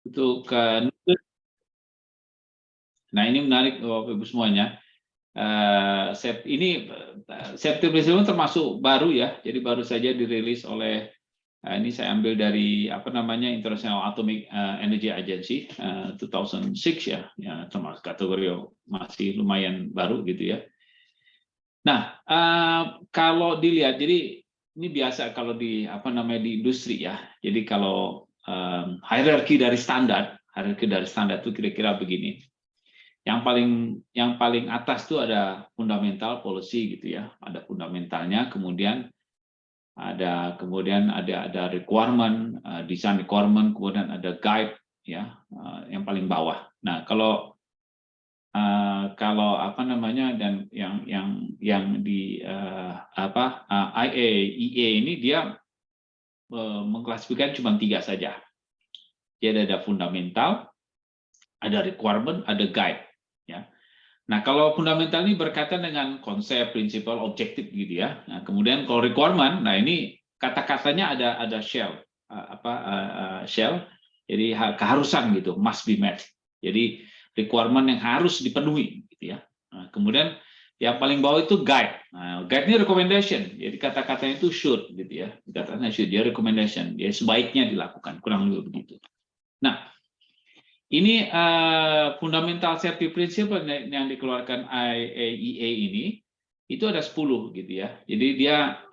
untuk nah ini menarik Bapak Ibu semuanya. Ini safety principle termasuk baru ya, jadi baru saja dirilis oleh ini saya ambil dari apa namanya International Atomic Energy Agency 2006 ya, termasuk kategori masih lumayan baru gitu ya. Nah, kalau dilihat, jadi ini biasa kalau di apa namanya di industri ya. Jadi kalau hierarki dari standar itu kira-kira begini. Yang paling atas itu ada fundamental policy gitu ya, ada fundamentalnya, kemudian ada requirement, design requirement, kemudian ada guide ya, yang paling bawah. Nah kalau apa namanya dan yang di IAEA ini dia mengklasifikasikan cuma 3 saja. Jadi ada fundamental, ada requirement, ada guide ya. Nah, kalau fundamental ini berkaitan dengan konsep, prinsipal, objektif gitu ya. Nah, kemudian kalau requirement, nah ini kata-katanya ada shall, shall, jadi keharusan gitu, must be met. Jadi requirement yang harus dipenuhi gitu ya. Nah, kemudian yang paling bawah itu guide. Nah, guide ini recommendation, jadi kata-katanya itu should gitu ya. Kata-katanya should, dia recommendation, dia sebaiknya dilakukan, kurang lebih begitu. Nah, ini fundamental safety principle yang dikeluarkan IAEA ini itu ada 10 gitu ya. Jadi dia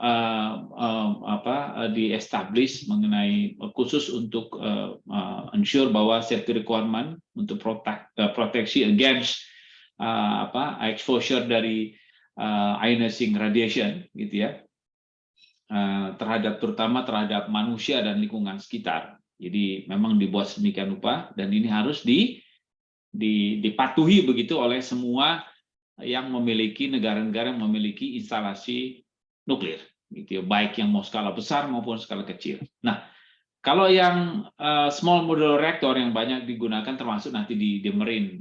di-establish mengenai khusus untuk ensure bahwa safety requirement untuk proteksi against exposure dari ionizing radiation gitu ya. Terutama terhadap manusia dan lingkungan sekitar. Jadi memang dibuat sedemikian rupa dan ini harus dipatuhi begitu oleh semua yang memiliki negara-negara yang memiliki instalasi nuklir, gitu ya, baik yang mau skala besar maupun skala kecil. Nah, kalau yang small modular reactor yang banyak digunakan termasuk nanti di marine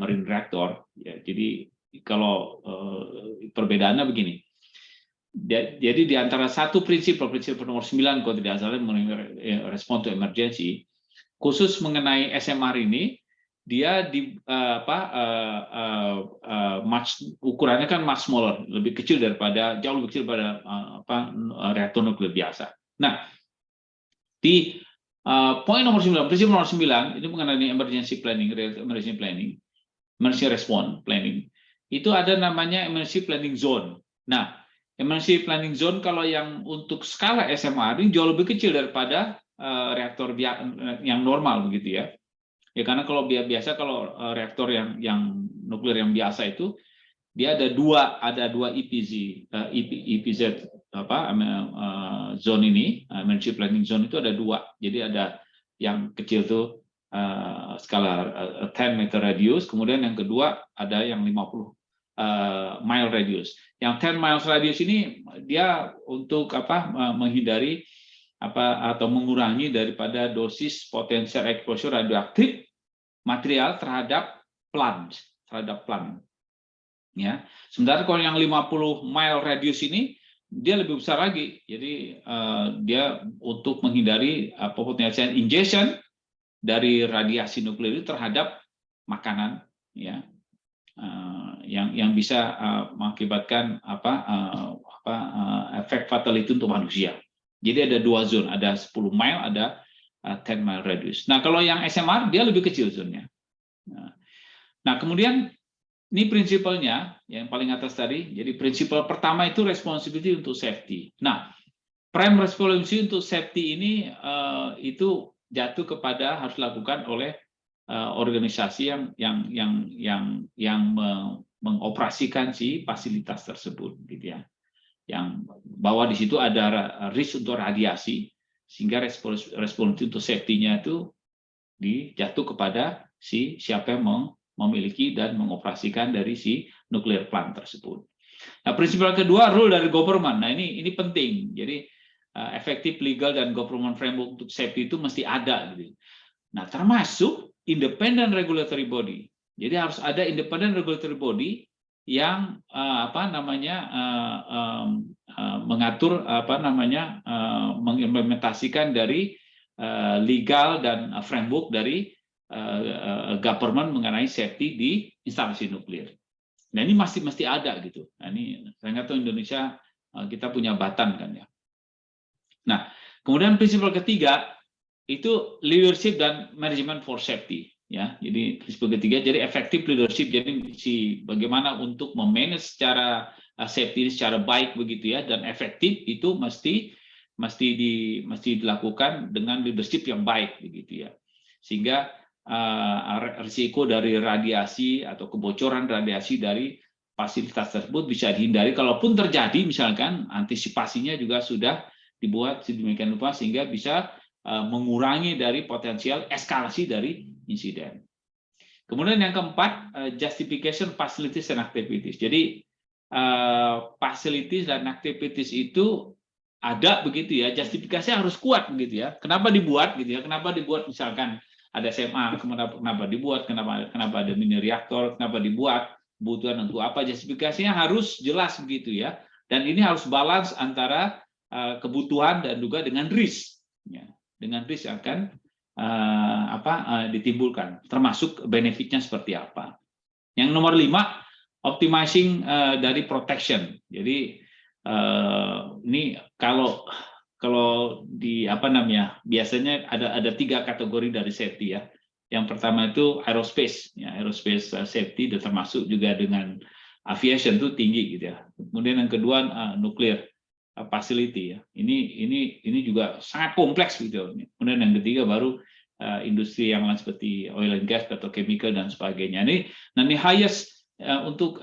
marine reactor, ya, jadi kalau perbedaannya begini. Jadi di antara satu prinsip nomor 9 kalau tidak salah respon to emergency, khusus mengenai SMR ini dia ukurannya kan much smaller, jauh lebih kecil daripada reaktor nuklir biasa. Nah, di poin nomor 9, prinsip nomor 9 ini mengenai emergency planning, emergency response planning. Itu ada namanya emergency planning zone. Nah, emergency planning zone kalau yang untuk skala SMR ini jauh lebih kecil daripada reaktor yang normal begitu ya. Ya karena kalau biasa kalau reaktor yang nuklir yang biasa itu dia ada dua EPZ zone ini, emergency planning zone itu ada 2. Jadi ada yang kecil tuh skala 10 meter radius, kemudian yang kedua ada yang 50 mile radius. Yang 10 miles radius ini dia untuk menghindari atau mengurangi daripada dosis potensial exposure radioaktif material terhadap plant. Ya. Sementara kalau yang 50 mile radius ini dia lebih besar lagi. Jadi dia untuk menghindari potensial injection dari radiasi nuklir itu terhadap makanan ya. Yang bisa mengakibatkan efek fatality untuk manusia. Jadi ada 2 zone, ada 10 mile, ada 10 mile radius. Nah, kalau yang SMR dia lebih kecil zonnya. Nah, kemudian ini prinsipalnya yang paling atas tadi. Jadi prinsipal pertama itu responsibility untuk safety. Nah, prime responsibility untuk safety ini itu jatuh kepada harus dilakukan oleh organisasi yang mengoperasikan si fasilitas tersebut gitu ya. Yang bahwa di situ ada risk untuk radiasi sehingga respons untuk safety-nya itu dijatuh kepada siapa yang memiliki dan mengoperasikan dari si nuclear plant tersebut. Nah, prinsip yang kedua rule dari government. Nah, ini penting. Jadi efektif legal dan government framework untuk safety itu mesti ada gitu. Nah, termasuk independent regulatory body. Jadi harus ada independent regulatory body yang mengatur mengimplementasikan dari legal dan framework dari government mengenai safety di instalasi nuklir. Nah ini mesti ada gitu. Nah, ini saya nggak tahu Indonesia kita punya Batan kan ya. Nah kemudian prinsip ketiga itu leadership dan management for safety. Ya, jadi prinsip ketiga, jadi effective leadership, jadi bagaimana untuk memanage secara safety secara baik begitu ya, dan efektif itu mesti dilakukan dengan leadership yang baik begitu ya, sehingga risiko dari radiasi atau kebocoran radiasi dari fasilitas tersebut bisa dihindari. Kalaupun terjadi, misalkan antisipasinya juga sudah dibuat sedemikian rupa sehingga bisa mengurangi dari potensial eskalasi dari insiden. Kemudian yang keempat, justification facilities and activities. Jadi facilities dan activities itu ada begitu ya, justifikasinya harus kuat begitu ya. Kenapa dibuat gitu ya? Kenapa dibuat misalkan ada SMA, kenapa dibuat? Kenapa ada mini reaktor? Kenapa dibuat? Kebutuhan untuk apa? Justifikasinya harus jelas begitu ya. Dan ini harus balance antara kebutuhan dan juga dengan risk. Ya. Dengan risk yang akan ditimbulkan, termasuk benefitnya seperti apa. Yang nomor 5, optimizing dari protection. Jadi ini kalau di biasanya ada 3 kategori dari safety ya. Yang pertama itu aerospace, ya, aerospace safety, dan termasuk juga dengan aviation itu tinggi gitu ya. Kemudian yang kedua nuclear facility ya. Ini juga sangat kompleks gitu. Kemudian yang ketiga baru industri yang lain seperti oil and gas, petrochemical dan sebagainya. Ini highest untuk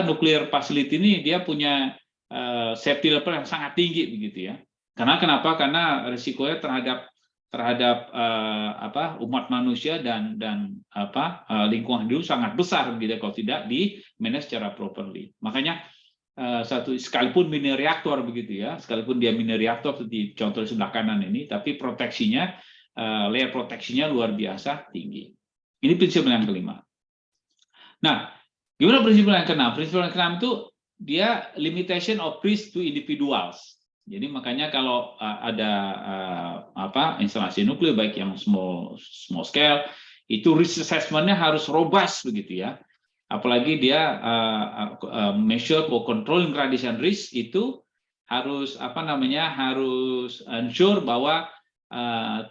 nuclear facility ini dia punya safety level yang sangat tinggi begitu ya. Kenapa? Karena risikonya terhadap umat manusia dan lingkungan hidup sangat besar gitu kalau tidak di manage secara properly. Makanya sekalipun mini reaktor begitu ya, sekalipun dia mini reaktor seperti contoh sebelah kanan ini, tapi proteksinya, layer proteksinya luar biasa tinggi. Ini prinsip yang kelima. Nah, gimana prinsip yang keenam? Prinsip yang keenam itu dia limitation of risk to individuals. Jadi makanya kalau ada instalasi nuklir baik yang small scale, itu risk assessment-nya harus robust begitu ya. Apalagi dia measure for controlling radiation risk itu harus harus ensure bahwa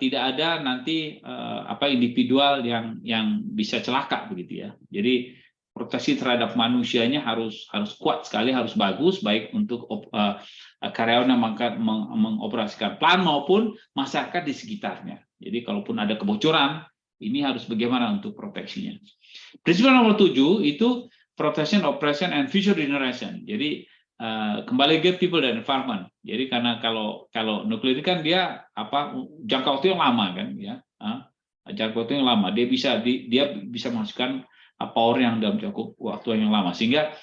tidak ada nanti individual yang bisa celaka begitu ya. Jadi proteksi terhadap manusianya harus kuat sekali, harus bagus baik untuk karyawan yang mengoperasikan plant maupun masyarakat di sekitarnya. Jadi kalaupun ada kebocoran, ini harus bagaimana untuk proteksinya. Prinsip nomor 7 itu protection, operation, and future generation. Jadi kembali ke people dan environment. Jadi karena kalau nuklir ini kan dia jangka waktu yang lama kan ya, jangka waktu yang lama. Dia bisa menghasilkan power yang dalam jangka waktu yang lama, sehingga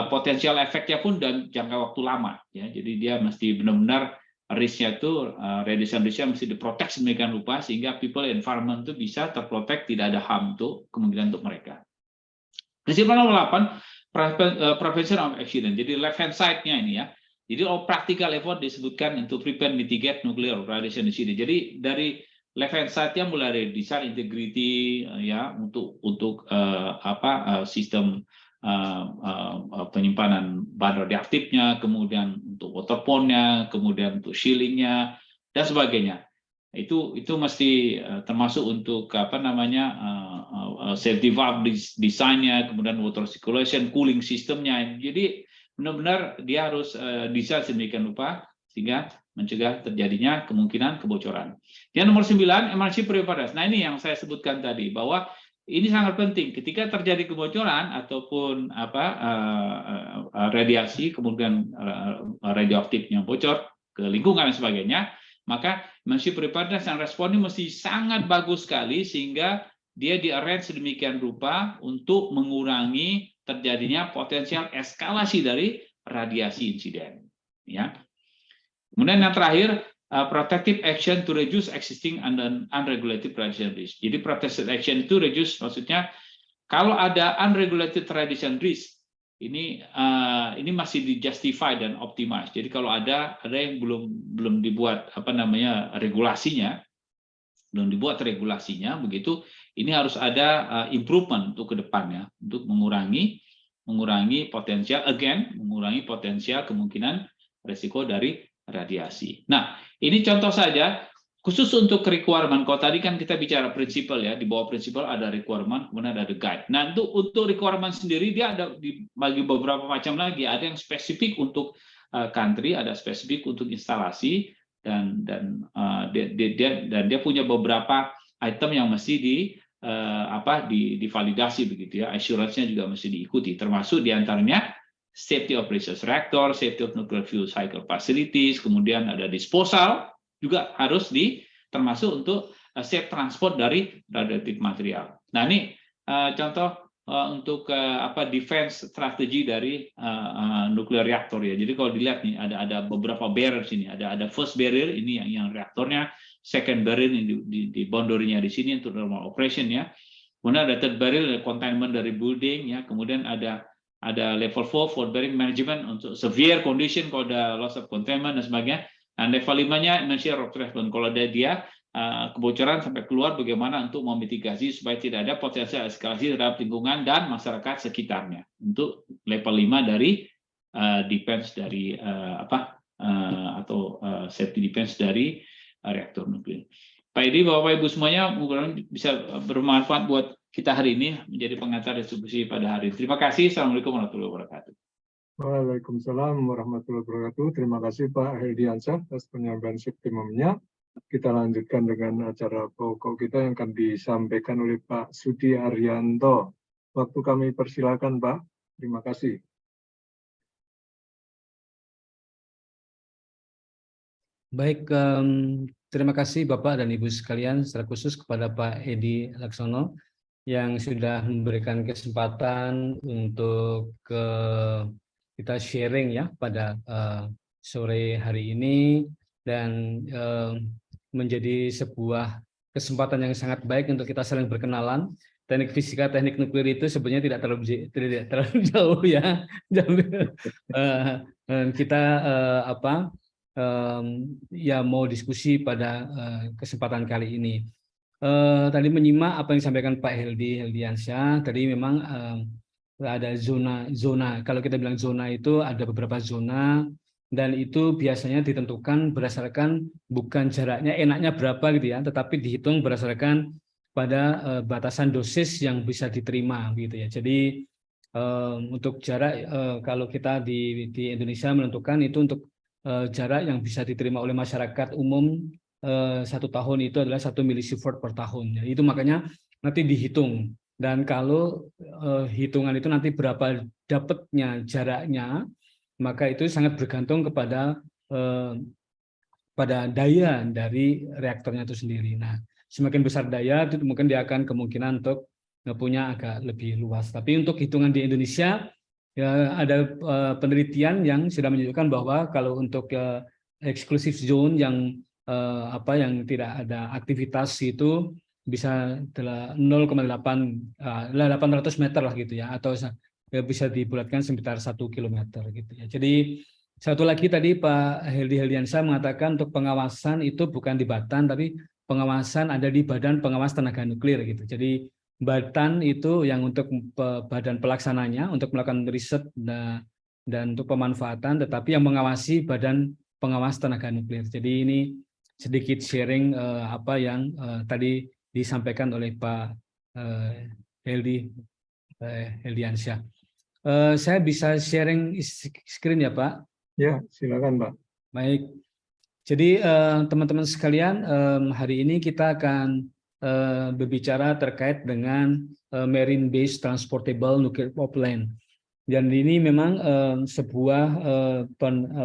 potensial efeknya pun dalam jangka waktu lama ya. Jadi dia mesti benar-benar risknya itu radiation risknya mesti diprotek sedemikian rupa sehingga people environment itu bisa terprotek, tidak ada harm untuk kemungkinan untuk mereka. Prinsip nomor 8, prevention of accident. Jadi left hand side-nya ini ya. Jadi all practical effort disebutkan untuk prevent, mitigate nuclear radiation incident. Jadi dari left hand side-nya mulai dari design integrity ya untuk sistem penyimpanan bahan radioaktifnya, kemudian untuk water pond-nya, kemudian untuk shielding-nya dan sebagainya. Itu mesti termasuk untuk safety valve desainnya, kemudian water circulation, cooling sistemnya. Jadi benar-benar dia harus desain sedemikian rupa sehingga mencegah terjadinya kemungkinan kebocoran. Yang nomor 9, emergency preparedness. Nah ini yang saya sebutkan tadi bahwa ini sangat penting ketika terjadi kebocoran ataupun radiasi, kemudian radioaktifnya bocor ke lingkungan dan sebagainya, maka emergency preparedness dan respon ini mesti sangat bagus sekali sehingga dia di-arrange sedemikian rupa untuk mengurangi terjadinya potensial eskalasi dari radiasi insiden. Ya. Kemudian yang terakhir, protective action to reduce existing and unregulated radiation risk. Jadi protective action itu reduce maksudnya kalau ada unregulated radiation risk ini masih di-justify dan optimize. Jadi kalau ada yang belum dibuat regulasinya, begitu, ini harus ada improvement untuk ke depannya, untuk mengurangi potensial kemungkinan risiko dari radiasi. Nah, ini contoh saja khusus untuk requirement. Kalau tadi kan kita bicara prinsipal ya, di bawah prinsipal ada requirement, kemudian ada guide. Nah, untuk requirement sendiri dia ada dibagi beberapa macam lagi. Ada yang spesifik untuk country, ada spesifik untuk instalasi, dan dia punya beberapa item yang mesti divalidasi begitu ya. Assurance-nya juga mesti diikuti, termasuk diantaranya safety of research reactor, safety of nuclear fuel cycle facilities, kemudian ada disposal juga harus termasuk untuk safe transport dari radioaktif material. Nah, ini contoh untuk defense strategi dari nuklir reaktor ya. Jadi kalau dilihat nih ada beberapa barrier sini. Ada first barrier ini yang reaktornya, second barrier ini di boundary-nya di sini untuk normal operation ya. Kemudian ada third barrier, containment dari building ya. Kemudian ada level 4 for bearing management untuk severe condition kalau ada loss of containment dan sebagainya. Dan level 5-nya emergency rock response. Kalau ada dia kebocoran sampai keluar, bagaimana untuk memitigasi supaya tidak ada potensi eskalasi terhadap lingkungan dan masyarakat sekitarnya. Untuk level 5 dari defense dari safety defense dari reaktor nuklir. Pak Edi, Bapak Ibu semuanya, mudah-mudahan bisa bermanfaat buat kita hari ini menjadi pengantar diskusi pada hari ini. Terima kasih. Assalamualaikum warahmatullahi wabarakatuh. Waalaikumsalam warahmatullahi wabarakatuh. Terima kasih Pak Heldiansyah atas penyampaian subtimumnya. Kita lanjutkan dengan acara pokok kita yang akan disampaikan oleh Pak Sudi Haryanto. Waktu kami persilakan Pak. Terima kasih. Baik, terima kasih Bapak dan Ibu sekalian, secara khusus kepada Pak Edi Laksono yang sudah memberikan kesempatan untuk kita sharing ya pada sore hari ini, dan menjadi sebuah kesempatan yang sangat baik untuk kita saling berkenalan. Teknik fisika, teknik nuklir itu sebenarnya tidak terlalu jauh ya. Kita ya mau diskusi pada kesempatan kali ini. Tadi menyimak apa yang disampaikan Pak Heldiansyah. Tadi memang ada zona. Kalau kita bilang zona itu ada beberapa zona, dan itu biasanya ditentukan berdasarkan bukan jaraknya enaknya berapa gitu ya, tetapi dihitung berdasarkan pada batasan dosis yang bisa diterima gitu ya. Jadi untuk jarak kalau kita di Indonesia menentukan itu untuk jarak yang bisa diterima oleh masyarakat umum 1 tahun itu adalah 1 milisievert per tahun. Itu makanya nanti dihitung. Dan kalau hitungan itu nanti berapa dapatnya jaraknya, maka itu sangat bergantung kepada pada daya dari reaktornya itu sendiri. Nah, semakin besar daya itu mungkin dia akan kemungkinan untuk punya agak lebih luas. Tapi untuk hitungan di Indonesia ya, ada penelitian yang sudah menunjukkan bahwa kalau untuk exclusive zone yang yang tidak ada aktivitas itu bisa 800 meter lah gitu ya, atau bisa dibulatkan sekitar 1 kilometer gitu ya. Jadi satu lagi tadi Pak Heldiansyah mengatakan untuk pengawasan itu bukan di Batan, tapi pengawasan ada di Badan Pengawas Tenaga Nuklir gitu. Jadi Batan itu yang untuk badan pelaksananya, untuk melakukan riset dan untuk pemanfaatan, tetapi yang mengawasi Badan Pengawas Tenaga Nuklir. Jadi ini sedikit sharing apa yang tadi disampaikan oleh Pak Heldiansyah. Saya bisa sharing screen ya Pak? Ya, silakan Pak. Baik. Jadi teman-teman sekalian, hari ini kita akan berbicara terkait dengan marine based transportable nuclear power plant. Dan ini memang sebuah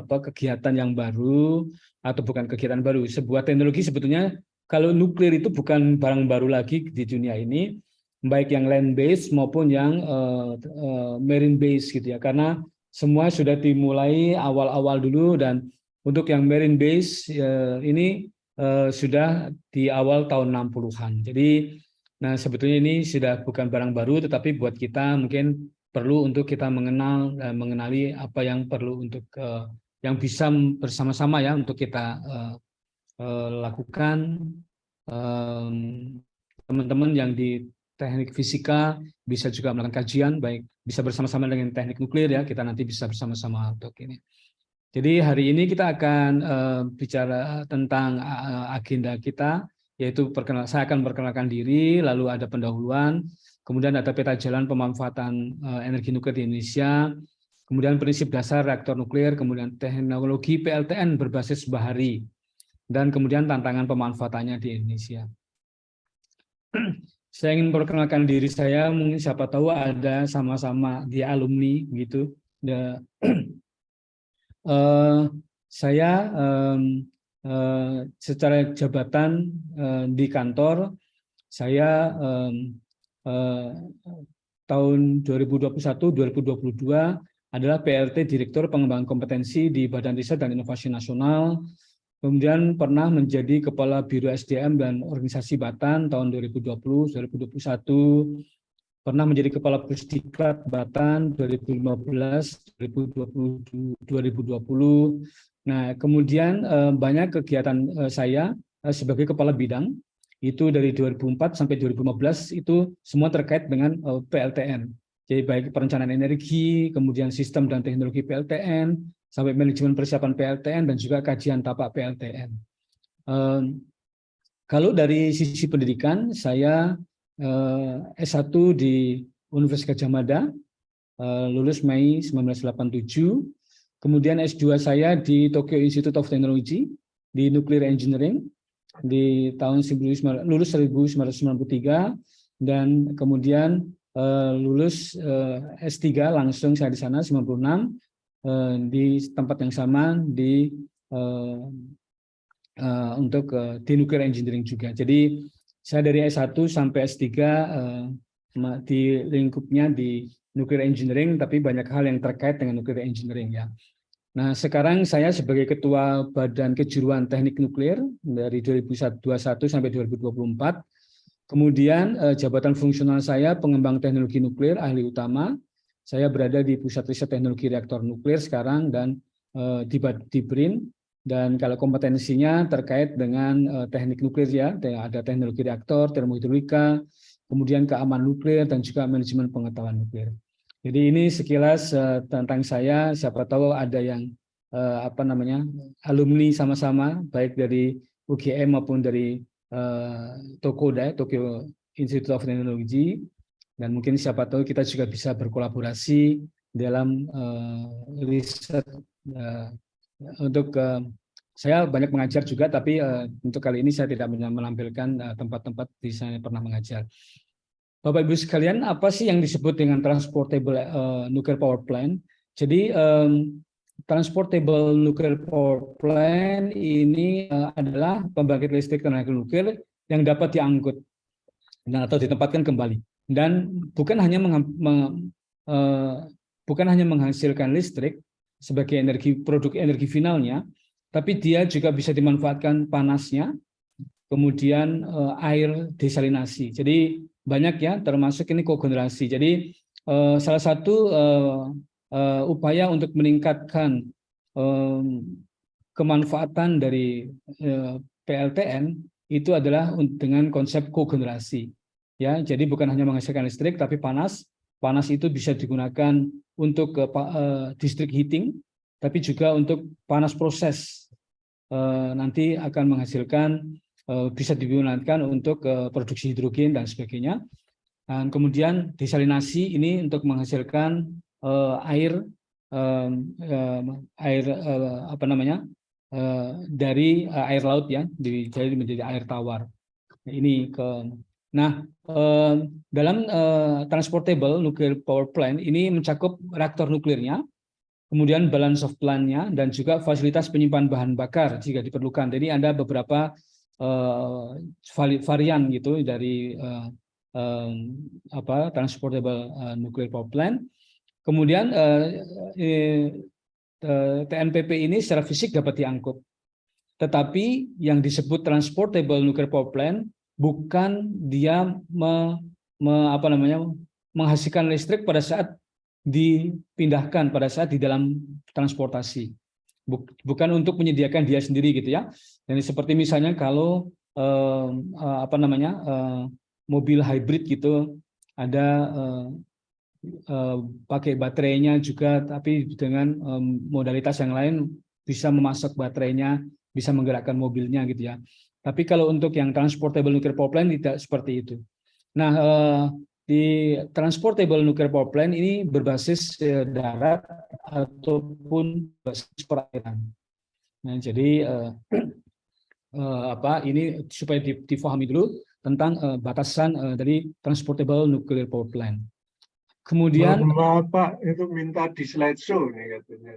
kegiatan yang baru, atau bukan kegiatan baru, sebuah teknologi. Sebetulnya kalau nuklir itu bukan barang baru lagi di dunia ini, baik yang land based maupun yang marine based gitu ya, karena semua sudah dimulai awal-awal dulu. Dan untuk yang marine based ini sudah di awal tahun 60-an. Jadi nah sebetulnya ini sudah bukan barang baru, tetapi buat kita mungkin perlu untuk kita mengenali apa yang perlu untuk yang bisa bersama-sama ya untuk kita lakukan. Teman-teman yang di teknik fisika bisa juga melakukan kajian, baik bisa bersama-sama dengan teknik nuklir ya, kita nanti bisa bersama-sama untuk ini. Jadi hari ini kita akan bicara tentang agenda kita, yaitu saya akan memperkenalkan diri, lalu ada pendahuluan, kemudian ada peta jalan pemanfaatan energi nuklir di Indonesia, kemudian prinsip dasar reaktor nuklir, kemudian teknologi PLTN berbasis bahari, dan kemudian tantangan pemanfaatannya di Indonesia. Saya ingin memperkenalkan diri saya, mungkin siapa tahu ada sama-sama di alumni gitu. Saya secara jabatan di kantor, saya tahun 2021-2022 adalah PLT Direktur Pengembangan Kompetensi di Badan Riset dan Inovasi Nasional. Kemudian pernah menjadi Kepala Biro SDM dan Organisasi Batan tahun 2020-2021, pernah menjadi Kepala Pusdiklat Batan 2015-2020. Nah, kemudian banyak kegiatan saya sebagai Kepala Bidang, itu dari 2004 sampai 2015 itu semua terkait dengan PLTN. Jadi baik perencanaan energi, kemudian sistem dan teknologi PLTN, sampai manajemen persiapan PLTN dan juga kajian tapak PLTN. Kalau dari sisi pendidikan, saya S1 di Universitas Gadjah Mada, lulus Mei 1987. Kemudian S2 saya di Tokyo Institute of Technology di Nuclear Engineering di tahun lulus 1993, dan kemudian lulus S3 langsung saya di sana 96. Di tempat yang sama untuk di nuclear engineering juga. Jadi saya dari S1 sampai S3 di lingkupnya di nuclear engineering, tapi banyak hal yang terkait dengan nuclear engineering ya. Nah, sekarang saya sebagai Ketua Badan Kejuruan Teknik Nuklir dari 2021 sampai 2024. Kemudian jabatan fungsional saya pengembang teknologi nuklir ahli utama. Saya berada di Pusat Riset Teknologi Reaktor Nuklir sekarang dan di BRIN, dan kalau kompetensinya terkait dengan teknik nuklir ya, ada teknologi reaktor, termohidrolika, kemudian keamanan nuklir dan juga manajemen pengetahuan nuklir. Jadi ini sekilas tentang saya, siapa tahu ada yang alumni sama-sama baik dari UGM maupun dari TOKODA, Tokyo Institute of Technology. Dan mungkin siapa tahu kita juga bisa berkolaborasi dalam riset. Untuk saya banyak mengajar juga, tapi untuk kali ini saya tidak menampilkan tempat-tempat di sana pernah mengajar. Bapak Ibu sekalian, apa sih yang disebut dengan transportable nuclear power plant? Jadi transportable nuclear power plant ini adalah pembangkit listrik tenaga nuklir yang dapat diangkut atau ditempatkan kembali. Dan bukan hanya menghasilkan listrik sebagai produk energi finalnya, tapi dia juga bisa dimanfaatkan panasnya, kemudian air desalinasi. Jadi banyak ya, termasuk ini kogenerasi. Jadi salah satu upaya untuk meningkatkan kemanfaatan dari PLTN itu adalah dengan konsep kogenerasi. Ya, jadi bukan hanya menghasilkan listrik, tapi panas itu bisa digunakan untuk district heating, tapi juga untuk panas proses. Nanti akan menghasilkan, bisa digunakan untuk produksi hidrogen dan sebagainya. Dan kemudian desalinasi ini untuk menghasilkan air dari air laut ya, jadi menjadi air tawar. Dalam transportable nuclear power plant ini mencakup reaktor nuklirnya, kemudian balance of plant-nya, dan juga fasilitas penyimpan bahan bakar jika diperlukan. Jadi ada beberapa varian gitu dari transportable nuclear power plant. Kemudian TNPP ini secara fisik dapat diangkut. Tetapi yang disebut transportable nuclear power plant bukan dia menghasilkan listrik pada saat dipindahkan pada saat di dalam transportasi, bukan untuk menyediakan dia sendiri gitu ya. Dan seperti misalnya kalau mobil hybrid gitu, ada pakai baterainya juga, tapi dengan modalitas yang lain bisa memasok baterainya, bisa menggerakkan mobilnya gitu ya. Tapi kalau untuk yang transportable nuclear power plant tidak seperti itu. Nah, di transportable nuclear power plant ini berbasis darat ataupun berbasis perairan. Nah, jadi ini supaya difahami dulu tentang batasan dari transportable nuclear power plant. Kemudian maaf Pak, itu minta di slideshow nih katanya.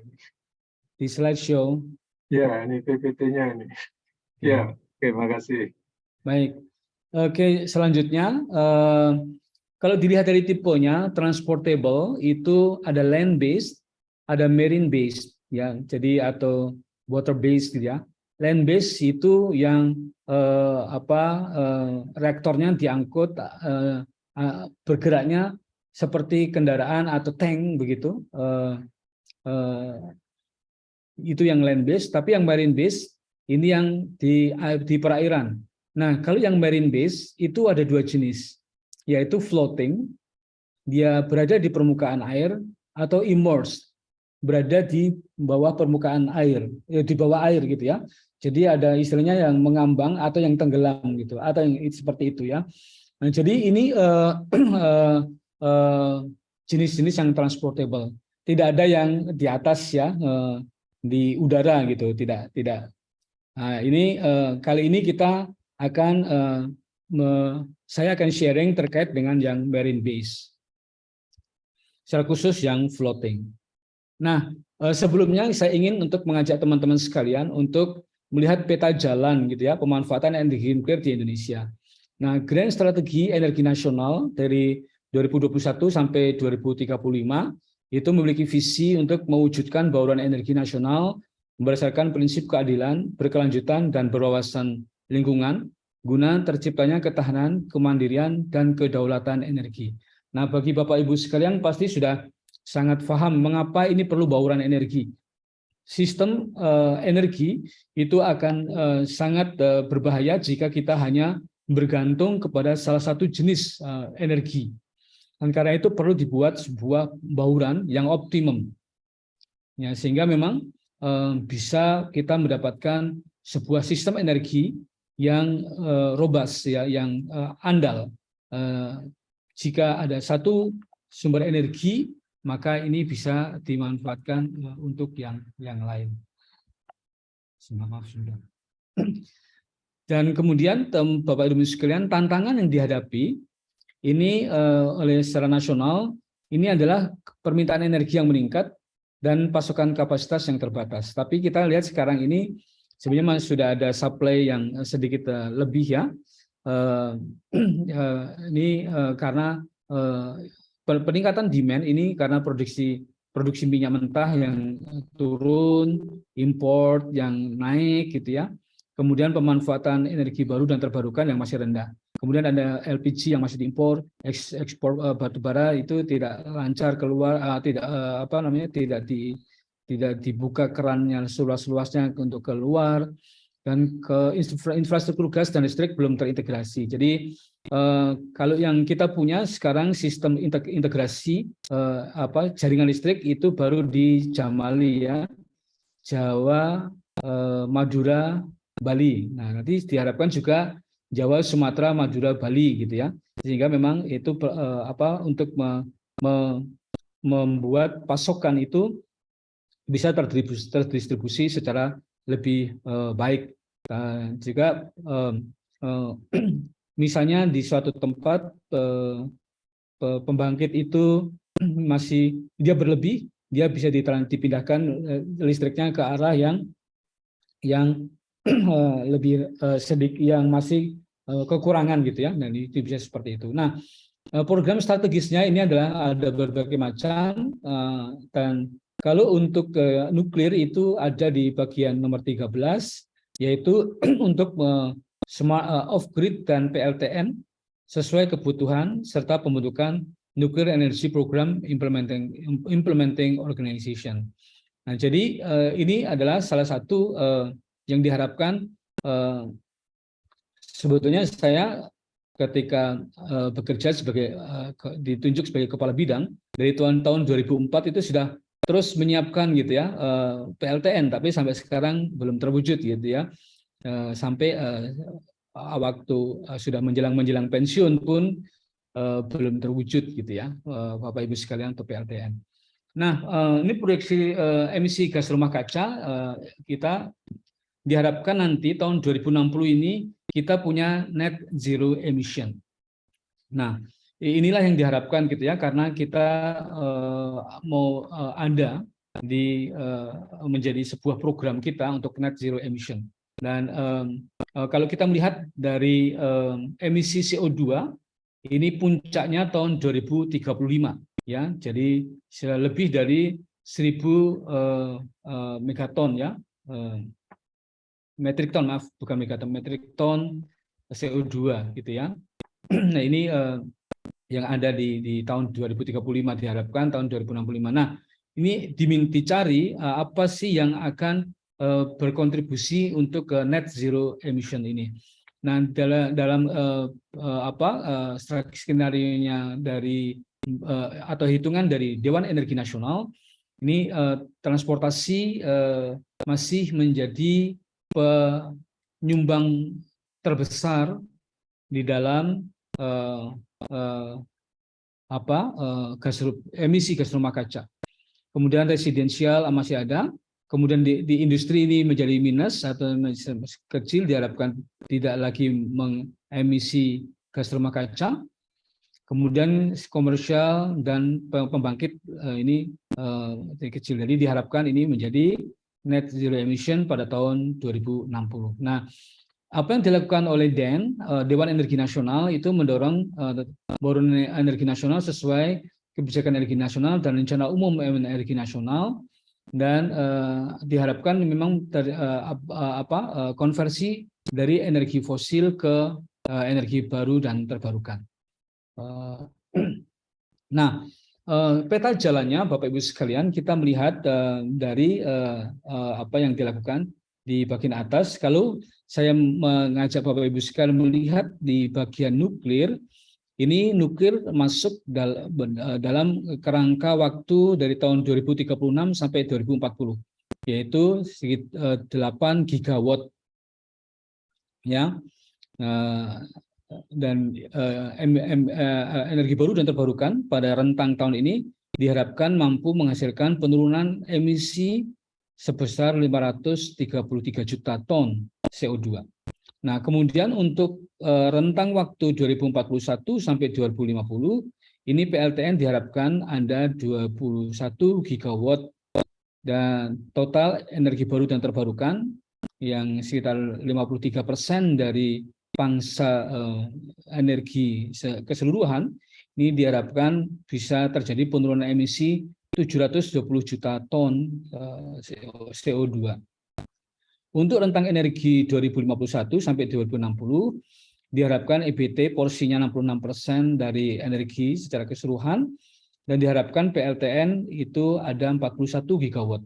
di slideshow. Ya, ini PPT-nya ini. Ya, oke, makasih. Baik. Oke, selanjutnya kalau dilihat dari tipenya, transportable itu ada land based, ada marine based ya. Jadi atau water based gitu ya. Land based itu yang reaktornya diangkut bergeraknya seperti kendaraan atau tank begitu, itu yang land base. Tapi yang marine base ini yang di perairan. Nah, kalau yang marine base itu ada dua jenis, yaitu floating, dia berada di permukaan air, atau immersed, berada di bawah permukaan air, di bawah air gitu ya. Jadi ada istilahnya yang mengambang atau yang tenggelam gitu, atau yang seperti itu ya. Nah, jadi ini jenis-jenis yang transportable. Tidak ada yang di atas ya, di udara gitu, tidak. Nah, ini kali ini kita akan saya akan sharing terkait dengan yang marine base, secara khusus yang floating. Nah, sebelumnya saya ingin untuk mengajak teman-teman sekalian untuk melihat peta jalan gitu ya, pemanfaatan energi nuklir di Indonesia. Nah, Grand Strategi Energi Nasional dari 2021 sampai 2035 itu memiliki visi untuk mewujudkan bauran energi nasional berdasarkan prinsip keadilan, berkelanjutan, dan berwawasan lingkungan, guna terciptanya ketahanan, kemandirian, dan kedaulatan energi. Nah, bagi Bapak Ibu sekalian pasti sudah sangat paham mengapa ini perlu bauran energi. Sistem energi itu akan sangat berbahaya jika kita hanya bergantung kepada salah satu jenis energi. Dan karena itu perlu dibuat sebuah bauran yang optimum, ya, sehingga memang bisa kita mendapatkan sebuah sistem energi yang robust, ya, yang andal. Jika ada satu sumber energi, maka ini bisa dimanfaatkan untuk yang lain. Maaf sudah. Dan kemudian Bapak Ibu sekalian, tantangan yang dihadapi ini oleh secara nasional ini adalah permintaan energi yang meningkat dan pasokan kapasitas yang terbatas. Tapi kita lihat sekarang ini sebenarnya sudah ada supply yang sedikit lebih ya. Ini karena peningkatan demand ini karena produksi minyak mentah yang turun, import yang naik gitu ya. Kemudian pemanfaatan energi baru dan terbarukan yang masih rendah. Kemudian ada LPG yang masih diimpor, ekspor batu bara itu tidak lancar keluar, tidak dibuka kerannya seluas-luasnya untuk keluar, dan ke infrastruktur gas dan listrik belum terintegrasi. Jadi kalau yang kita punya sekarang sistem integrasi jaringan listrik itu baru di Jamali ya, Jawa, Madura, Bali. Nah, nanti diharapkan juga Jawa, Sumatera, Madura, Bali gitu ya. Sehingga memang itu untuk membuat pasokan itu bisa terdistribusi secara lebih baik. Jika misalnya di suatu tempat pembangkit itu masih dia berlebih, dia bisa dipindahkan listriknya ke arah yang lebih sedikit, yang masih kekurangan gitu ya. Dan itu bisa seperti itu. Nah, program strategisnya ini adalah ada berbagai macam, dan kalau untuk nuklir itu ada di bagian nomor 13, yaitu untuk smart off-grid dan PLTN sesuai kebutuhan serta pembentukan Nuclear Energy Program Implementing Organization. Nah, jadi ini adalah salah satu yang diharapkan. Sebetulnya saya ketika bekerja sebagai ditunjuk sebagai kepala bidang dari tahun 2004 itu sudah terus menyiapkan gitu ya PLTN, tapi sampai sekarang belum terwujud gitu ya. Sampai waktu sudah menjelang pensiun pun belum terwujud gitu ya, Bapak Ibu sekalian, untuk PLTN. Nah, ini proyeksi emisi gas rumah kaca kita diharapkan nanti tahun 2060 ini kita punya net zero emission. Nah, inilah yang diharapkan gitu ya, karena kita mau ada di menjadi sebuah program kita untuk net zero emission. Dan kalau kita melihat dari emisi CO2 ini puncaknya tahun 2035 ya, jadi lebih dari 1.000 megaton ya, metrik ton, maaf, bukan megaton, metrik ton CO2 gitu ya. Nah, ini yang ada di tahun 2035 diharapkan tahun 2065. Nah, ini dicari apa sih yang akan berkontribusi untuk ke net zero emission ini. Nah, dalam skenario-nya dari atau hitungan dari Dewan Energi Nasional, ini transportasi masih menjadi penyumbang terbesar di dalam emisi gas rumah kaca. Kemudian residensial masih ada, kemudian di industri ini menjadi minus atau kecil, diharapkan tidak lagi mengemisi gas rumah kaca. Kemudian komersial dan pembangkit ini kecil. Jadi diharapkan ini menjadi net zero emission pada tahun 2060. Nah, apa yang dilakukan oleh Dewan Energi Nasional itu mendorong Boron Energi Nasional sesuai kebijakan energi nasional dan rencana umum energi nasional, dan diharapkan memang konversi dari energi fosil ke energi baru dan terbarukan. Nah, peta jalannya Bapak Ibu sekalian, kita melihat dari apa yang dilakukan di bagian atas. Kalau saya mengajak Bapak Ibu sekalian melihat di bagian nuklir, ini nuklir masuk dalam kerangka waktu dari tahun 2036 sampai 2040, yaitu 8 gigawatt ya. Dan energi baru dan terbarukan pada rentang tahun ini diharapkan mampu menghasilkan penurunan emisi sebesar 533 juta ton CO2. Nah, kemudian untuk rentang waktu 2041 sampai 2050, ini PLTN diharapkan ada 21 gigawatt dan total energi baru dan terbarukan yang sekitar 53% dari pangsa energi keseluruhan. Ini diharapkan bisa terjadi penurunan emisi 720 juta ton CO2. Untuk rentang energi 2051 sampai 2060, diharapkan EBT porsinya 66% dari energi secara keseluruhan, dan diharapkan PLTN itu ada 41 gigawatt.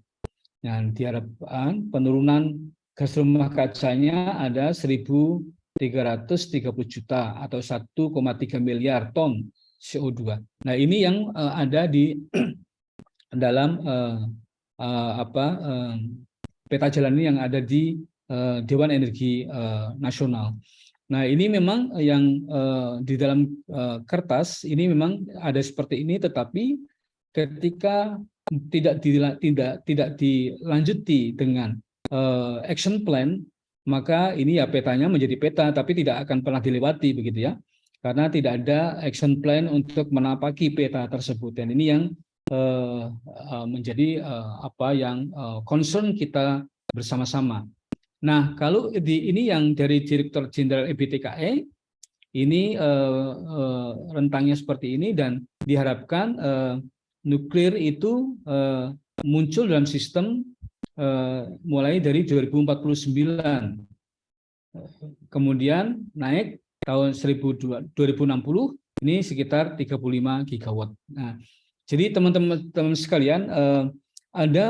Dan diharapkan penurunan gas rumah kacanya ada 1.330 juta atau 1,3 miliar ton CO2. Nah, ini yang ada di dalam peta jalan ini yang ada di Dewan Energi Nasional. Nah, ini memang yang di dalam kertas ini memang ada seperti ini, tetapi ketika tidak dilanjuti dengan action plan, maka ini ya petanya menjadi peta tapi tidak akan pernah dilewati begitu ya, karena tidak ada action plan untuk menapaki peta tersebut. Dan ini yang menjadi apa yang concern kita bersama-sama. Nah, kalau ini yang dari Direktur Jenderal EBTKE, ini rentangnya seperti ini, dan diharapkan nuklir itu muncul dalam sistem mulai dari 2049, kemudian naik tahun 2060 Ini sekitar 35 gigawatt. Nah, jadi teman-teman sekalian, ada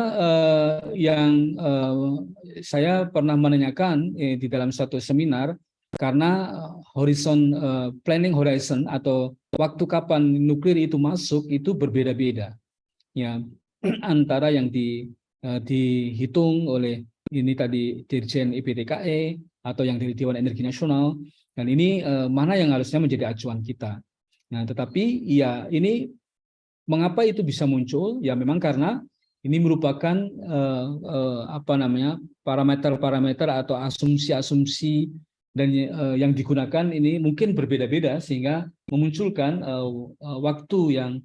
yang saya pernah menanyakan di dalam satu seminar, karena planning horizon atau waktu kapan nuklir itu masuk itu berbeda-beda, ya, antara yang dihitung oleh ini tadi Dirjen IPTKE atau yang dari Dewan Energi Nasional, dan ini mana yang harusnya menjadi acuan kita. Nah, tetapi ya ini mengapa itu bisa muncul? Ya memang karena ini merupakan parameter-parameter atau asumsi-asumsi dan yang digunakan ini mungkin berbeda-beda sehingga memunculkan waktu yang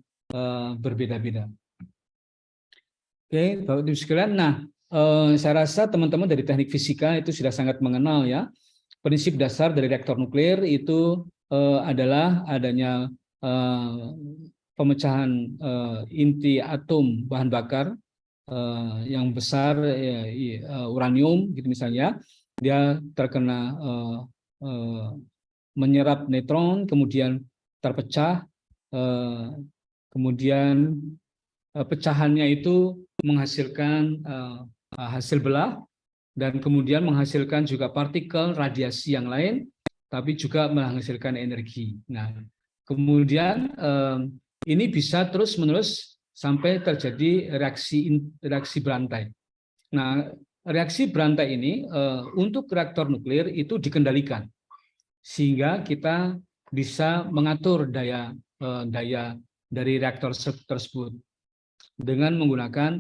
berbeda-beda. Oke, Bapak Ibu sekalian. Nah, saya rasa teman-teman dari teknik fisika itu sudah sangat mengenal ya prinsip dasar dari reaktor nuklir itu adalah adanya pemecahan inti atom bahan bakar yang besar, uranium gitu misalnya, dia terkena menyerap neutron, kemudian terpecah, kemudian pecahannya itu menghasilkan hasil belah, dan kemudian menghasilkan juga partikel radiasi yang lain, tapi juga menghasilkan energi. Nah, kemudian ini bisa terus-menerus sampai terjadi reaksi berantai. Nah, reaksi berantai ini untuk reaktor nuklir itu dikendalikan, sehingga kita bisa mengatur daya dari reaktor tersebut dengan menggunakan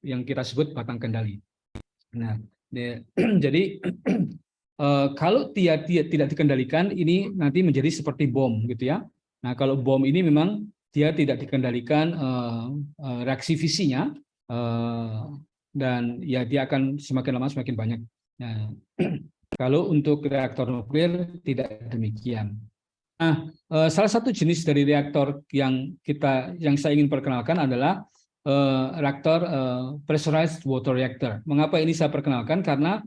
yang kita sebut batang kendali. Nah, jadi kalau dia tidak dikendalikan, ini nanti menjadi seperti bom gitu ya. Nah, kalau bom ini memang dia tidak dikendalikan reaksi fisinya, dan ya dia akan semakin lama semakin banyak. Nah, kalau untuk reaktor nuklir tidak demikian. Nah, salah satu jenis dari reaktor yang saya ingin perkenalkan adalah reaktor pressurized water reactor. Mengapa ini saya perkenalkan? Karena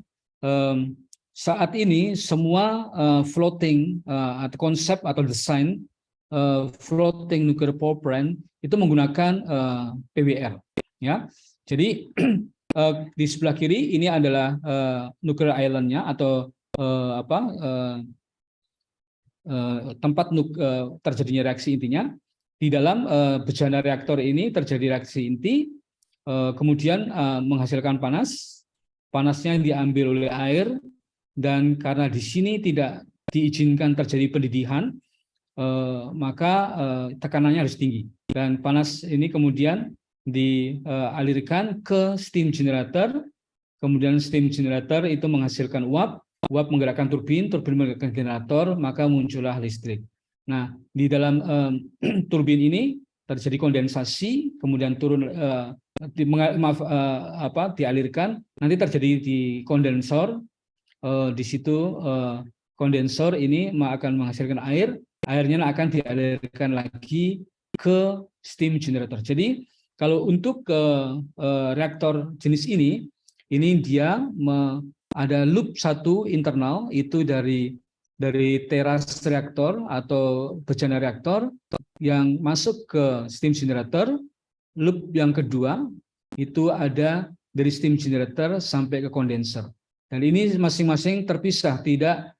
saat ini semua floating atau konsep atau desain floating nuclear power plant itu menggunakan PWR, ya. Jadi di sebelah kiri ini adalah nuclear island-nya atau tempat terjadinya reaksi intinya. Di dalam bejana reaktor ini terjadi reaksi inti, kemudian menghasilkan panas. Panasnya diambil oleh air, dan karena di sini tidak diizinkan terjadi pendidihan, maka tekanannya harus tinggi. Dan panas ini kemudian dialirkan ke steam generator, kemudian steam generator itu menghasilkan uap menggerakkan turbin menggerakkan generator, maka muncullah listrik. Nah, di dalam turbin ini terjadi kondensasi, kemudian dialirkan, nanti terjadi di kondensor. Di situ kondensor ini akan menghasilkan air, airnya akan dialirkan lagi ke steam generator. Jadi kalau untuk reaktor jenis ini dia ada loop satu internal itu dari teras reaktor atau bejana reaktor yang masuk ke steam generator. Loop yang kedua itu ada dari steam generator sampai ke kondenser. Dan ini masing-masing terpisah, tidak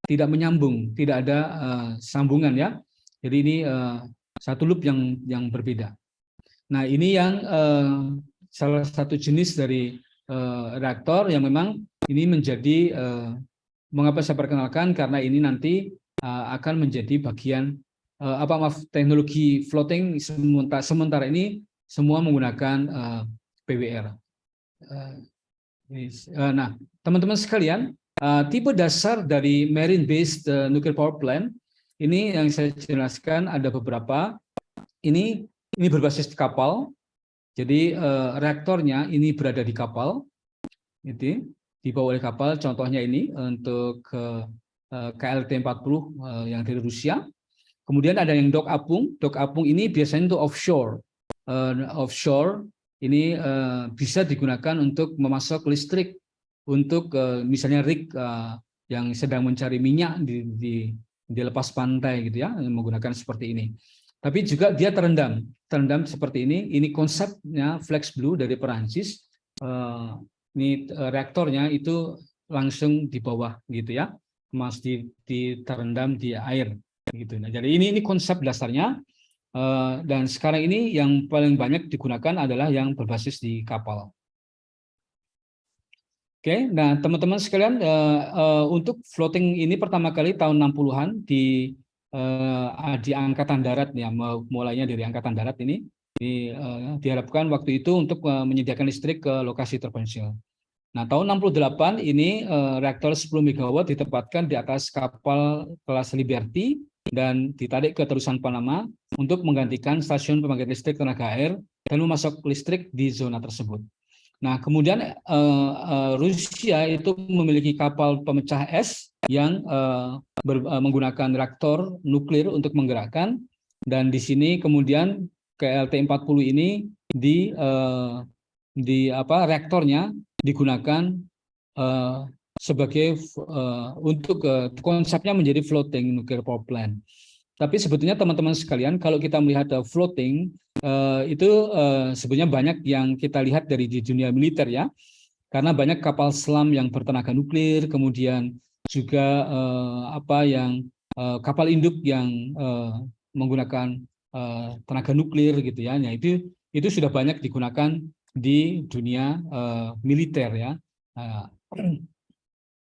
menyambung, tidak ada sambungan ya. Jadi ini satu loop yang berbeda. Nah, ini yang salah satu jenis dari reaktor yang memang ini menjadi mengapa saya perkenalkan, karena ini nanti akan menjadi bagian teknologi floating sementara ini semua menggunakan PWR. Nah, teman-teman sekalian, tipe dasar dari marine based nuclear power plant ini yang saya jelaskan ada beberapa. Ini berbasis kapal. Jadi reaktornya ini berada di kapal, itu dibawa oleh kapal. Contohnya ini untuk KLT-40 yang dari Rusia. Kemudian ada yang dok apung. Dok apung ini biasanya untuk offshore. Offshore ini bisa digunakan untuk memasok listrik untuk misalnya rig yang sedang mencari minyak di dia lepas pantai gitu ya, menggunakan seperti ini. Tapi juga dia terendam seperti ini. Ini konsepnya Flex Blue dari Perancis. Ini reaktornya itu langsung di bawah gitu ya, masih terendam di air gitu. Nah, jadi ini konsep dasarnya. Dan sekarang ini yang paling banyak digunakan adalah yang berbasis di kapal. Oke, nah teman-teman sekalian, untuk floating ini pertama kali tahun 60-an di Angkatan Darat ya, mulainya dari Angkatan Darat ini diharapkan waktu itu untuk menyediakan listrik ke lokasi terpencil. Nah, tahun 68 ini reaktor 10 MW ditempatkan di atas kapal kelas Liberty dan ditarik ke terusan Panama untuk menggantikan stasiun pembangkit listrik tenaga air dan memasok listrik di zona tersebut. Nah, kemudian Rusia itu memiliki kapal pemecah es yang menggunakan reaktor nuklir untuk menggerakkan, dan di sini kemudian KLT-40 ini reaktornya digunakan sebagai untuk konsepnya menjadi floating nuclear power plant. Tapi sebetulnya teman-teman sekalian, kalau kita melihat floating itu sebenarnya banyak yang kita lihat dari di dunia militer ya, karena banyak kapal selam yang bertenaga nuklir, kemudian juga kapal induk yang menggunakan tenaga nuklir gitu ya. Nah, itu sudah banyak digunakan di dunia militer ya.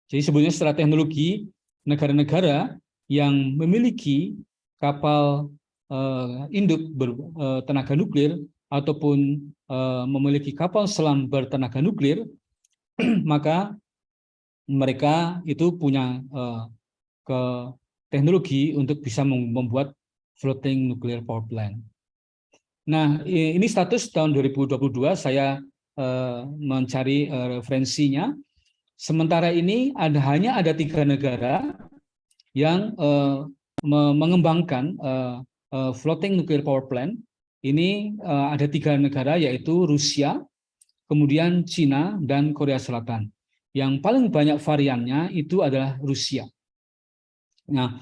Jadi sebenarnya secara teknologi, negara-negara yang memiliki kapal induk bertenaga nuklir ataupun memiliki kapal selam bertenaga nuklir, maka mereka itu punya teknologi untuk bisa membuat floating nuclear power plant. Nah, ini status tahun 2022, saya mencari referensinya. Sementara ini hanya ada 3 negara yang mengembangkan floating nuclear power plant. Ini ada 3 negara, yaitu Rusia, kemudian Cina, dan Korea Selatan. Yang paling banyak variannya itu adalah Rusia. Nah,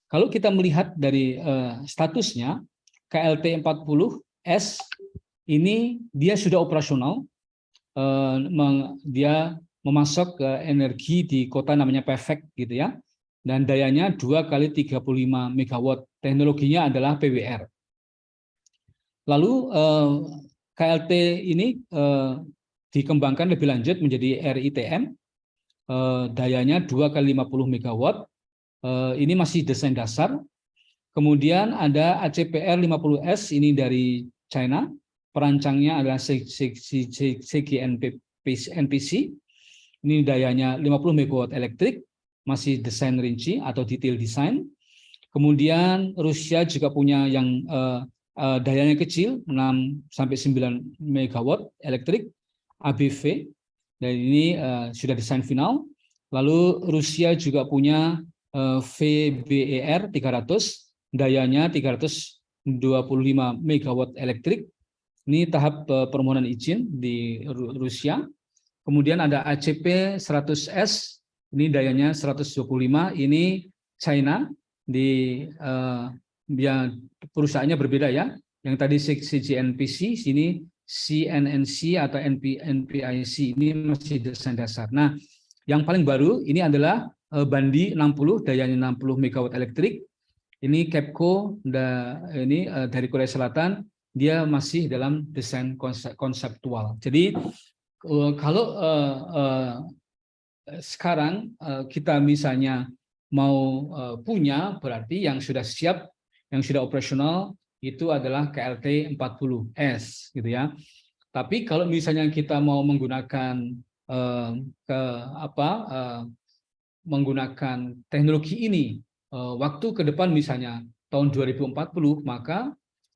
kalau kita melihat dari statusnya, KLT-40S ini dia sudah operasional, dia memasok energi di kota namanya Pevek gitu ya, dan dayanya 2 kali 35 MW. Teknologinya adalah PWR. Lalu KLT ini dikembangkan lebih lanjut menjadi RITM, dayanya 2 kali 50 MW. Ini masih desain dasar. Kemudian ada ACPR 50S, ini dari China, perancangnya adalah CGNPC, ini dayanya 50 MW elektrik, masih desain rinci atau detail desain. Kemudian Rusia juga punya yang dayanya kecil, 6-9 MW elektrik, ABV, dan ini sudah desain final. Lalu Rusia juga punya VBER 300, dayanya 325 MW elektrik. Ini tahap permohonan izin di Rusia. Kemudian ada ACP 100S, ini dayanya 125, ini China, perusahaannya berbeda ya. Yang tadi CGNPC, sini CNNC atau NPIC, ini masih desain dasar. Nah, yang paling baru ini adalah Bandi 60, dayanya 60 MW elektrik. Ini Kepco, ini dari Korea Selatan, dia masih dalam desain konseptual. Jadi kalau sekarang kita misalnya mau punya, berarti yang sudah siap, yang sudah operasional itu adalah KLT-40S gitu ya. Tapi kalau misalnya kita mau menggunakan menggunakan teknologi ini waktu ke depan, misalnya tahun 2040, maka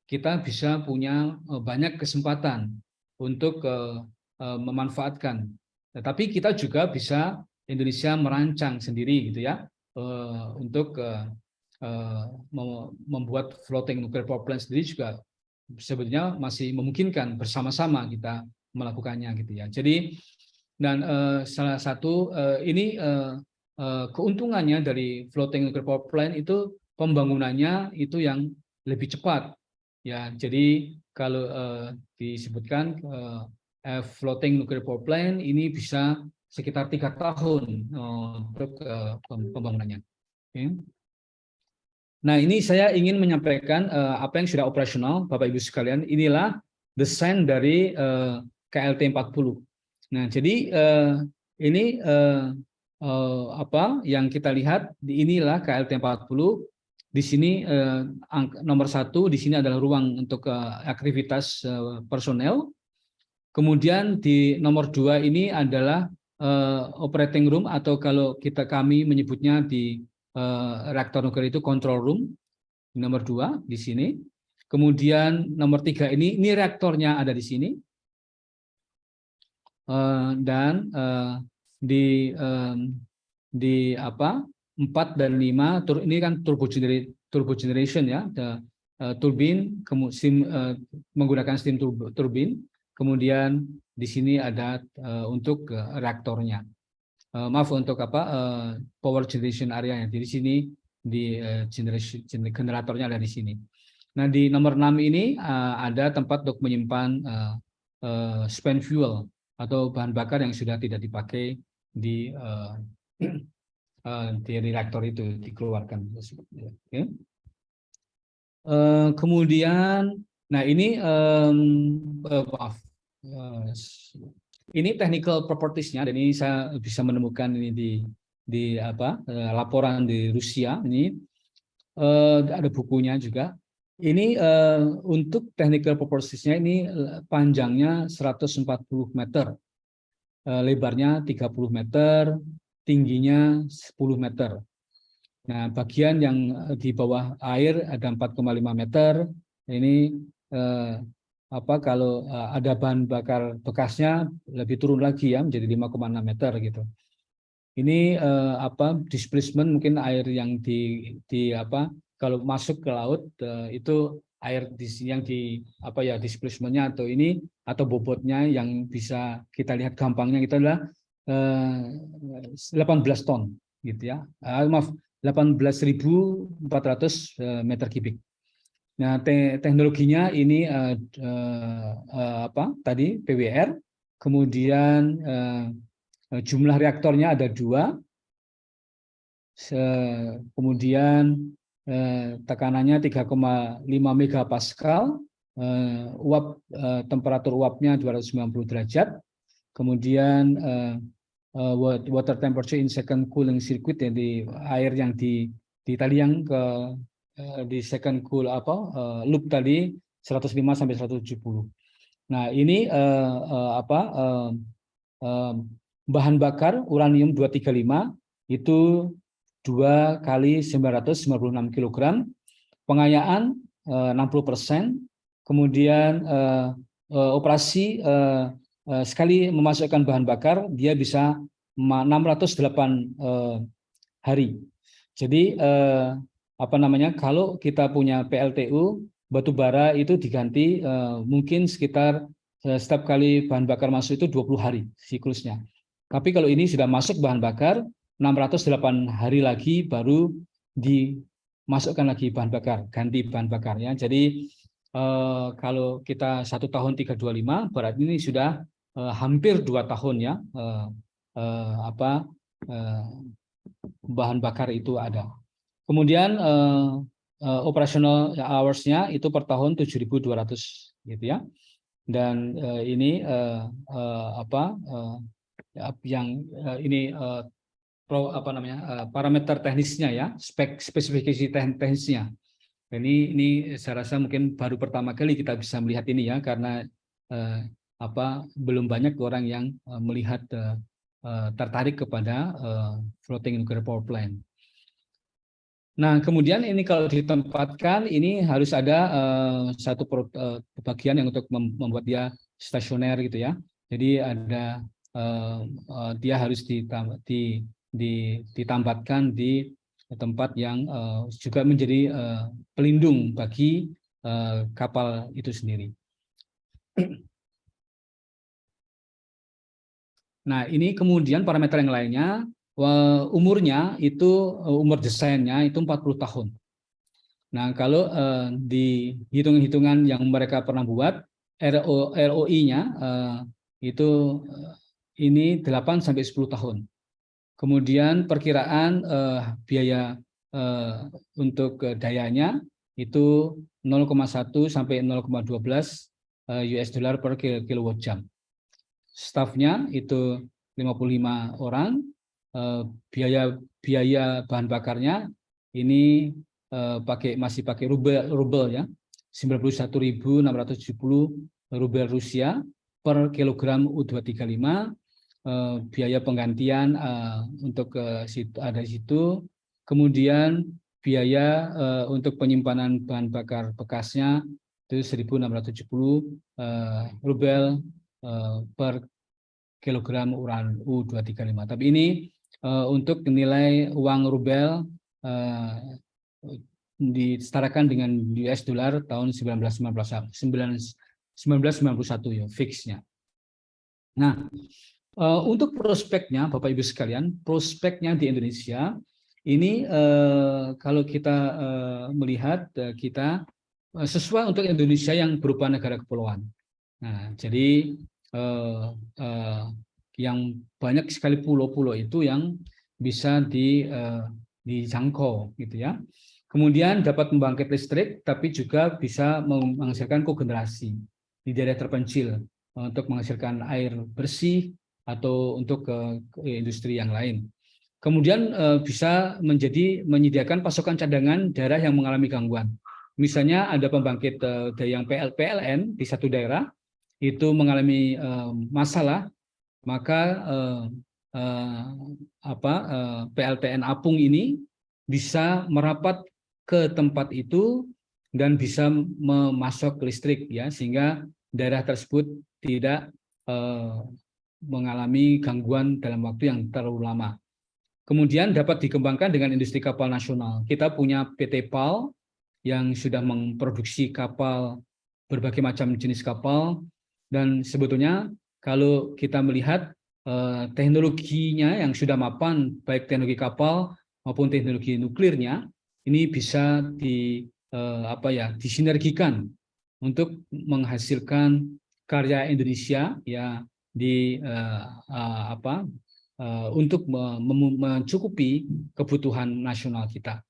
kita bisa punya banyak kesempatan untuk memanfaatkan. Tetapi kita juga bisa, Indonesia merancang sendiri gitu ya, untuk membuat floating nuclear power plant sendiri juga sebenarnya masih memungkinkan, bersama-sama kita melakukannya gitu ya. Jadi, dan salah satu ini keuntungannya dari floating nuclear power plant itu pembangunannya itu yang lebih cepat. Ya, jadi kalau disebutkan floating nuclear power plant ini bisa sekitar 3 tahun untuk pembangunannya. Okay. Nah, ini saya ingin menyampaikan apa yang sudah operasional, Bapak Ibu sekalian. Inilah desain dari KLT 40. Nah, jadi ini apa yang kita lihat, inilah KLT 40. Di sini nomor 1 di sini adalah ruang untuk aktivitas personel. Kemudian di nomor 2 ini adalah operating room, atau kalau kami menyebutnya di reaktor nuklir itu control room. Nomor 2 di sini. Kemudian nomor 3 ini reaktornya ada di sini. Dan di apa 4 dan 5 ini kan turbo generation ya, turbin menggunakan steam turbin. Kemudian di sini ada untuk reaktornya, maaf untuk power generation area. Jadi di sini di generatornya ada di sini. Nah, di nomor 6 ini ada tempat untuk menyimpan spent fuel atau bahan bakar yang sudah tidak dipakai di reaktor itu, dikeluarkan. Okay. Kemudian, nah ini maaf, ini technical properties-nya. Dan ini saya bisa menemukan ini di laporan di Rusia. Ini ada bukunya juga. Ini untuk technical properties-nya ini panjangnya 140 meter, lebarnya 30 meter, tingginya 10 meter. Nah, bagian yang di bawah air ada 4,5 meter. Ini kalau ada bahan bakar bekasnya lebih turun lagi ya, menjadi 5,6 meter gitu. Ini displacement, mungkin air yang kalau masuk ke laut itu air yang displacementnya atau bobotnya yang bisa kita lihat gampangnya itu adalah 18 ton gitu ya. Maaf, 18.400 meter kubik. Nah, teknologinya ini tadi PWR, kemudian jumlah reaktornya ada 2, kemudian tekanannya 3,5 megapascal, temperatur uapnya 290 derajat, kemudian water temperature in second cooling circuit, jadi air yang di tadi yang di second cool loop tadi 105 sampai 170. Nah, ini bahan bakar uranium 235 itu 2 kali 996 kg, pengayaan 60%, kemudian operasi sekali memasukkan bahan bakar dia bisa 608 hari. Jadi kalau kita punya PLTU batu bara itu diganti mungkin sekitar setiap kali bahan bakar masuk itu 20 hari siklusnya. Tapi kalau ini sudah masuk bahan bakar 608 hari lagi baru dimasukkan lagi bahan bakar, ganti bahan bakarnya. Jadi kalau kita 1 tahun 325 berarti ini sudah hampir 2 tahun ya bahan bakar itu ada. Kemudian operational hours-nya itu per tahun 7.200 gitu ya. Dan ini parameter teknisnya ya, spesifikasi teknisnya. Ini saya rasa mungkin baru pertama kali kita bisa melihat ini ya, karena belum banyak orang yang melihat tertarik kepada floating nuclear power plant. Nah, kemudian ini kalau ditempatkan ini harus ada satu bagian yang untuk membuat dia stasioner gitu ya. Jadi ada dia harus ditambatkan di tempat yang juga menjadi pelindung bagi kapal itu sendiri. Nah, ini kemudian parameter yang lainnya umurnya itu umur desainnya itu 40 tahun. Nah, kalau di hitung-hitungan yang mereka pernah buat, ROI-nya itu ini 8 sampai 10 tahun. Kemudian perkiraan biaya untuk dayanya itu 0,1 sampai 0,12 US dollar per kilowatt jam. Stafnya itu 55 orang. Biaya bahan bakarnya ini masih pakai rubel ya, 91.670 rubel Rusia per kilogram U235. Biaya penggantian untuk ada di situ. Kemudian biaya untuk penyimpanan bahan bakar bekasnya itu 1.670 rubel per kilogram uran U235. Tapi ini untuk nilai uang rubel disetarakan dengan US dollar tahun 1991 ya, fixnya. Nah, untuk prospeknya, Bapak Ibu sekalian, prospeknya di Indonesia ini kalau kita melihat kita sesuai untuk Indonesia yang berupa negara kepulauan. Nah, jadi yang banyak sekali pulau-pulau itu yang bisa dijangkau, gitu ya. Kemudian dapat membangkit listrik, tapi juga bisa menghasilkan kogenerasi di daerah terpencil untuk menghasilkan air bersih atau untuk ke industri yang lain. Kemudian bisa menyediakan pasokan cadangan daerah yang mengalami gangguan. Misalnya ada pembangkit yang PLN di satu daerah itu mengalami masalah, maka PLTN Apung ini bisa merapat ke tempat itu dan bisa memasok listrik ya, sehingga daerah tersebut tidak mengalami gangguan dalam waktu yang terlalu lama. Kemudian dapat dikembangkan dengan industri kapal nasional. Kita punya PT PAL yang sudah memproduksi kapal, berbagai macam jenis kapal, dan sebetulnya kalau kita melihat teknologinya yang sudah mapan, baik teknologi kapal maupun teknologi nuklirnya, ini bisa disinergikan untuk menghasilkan karya Indonesia ya untuk mencukupi kebutuhan nasional kita.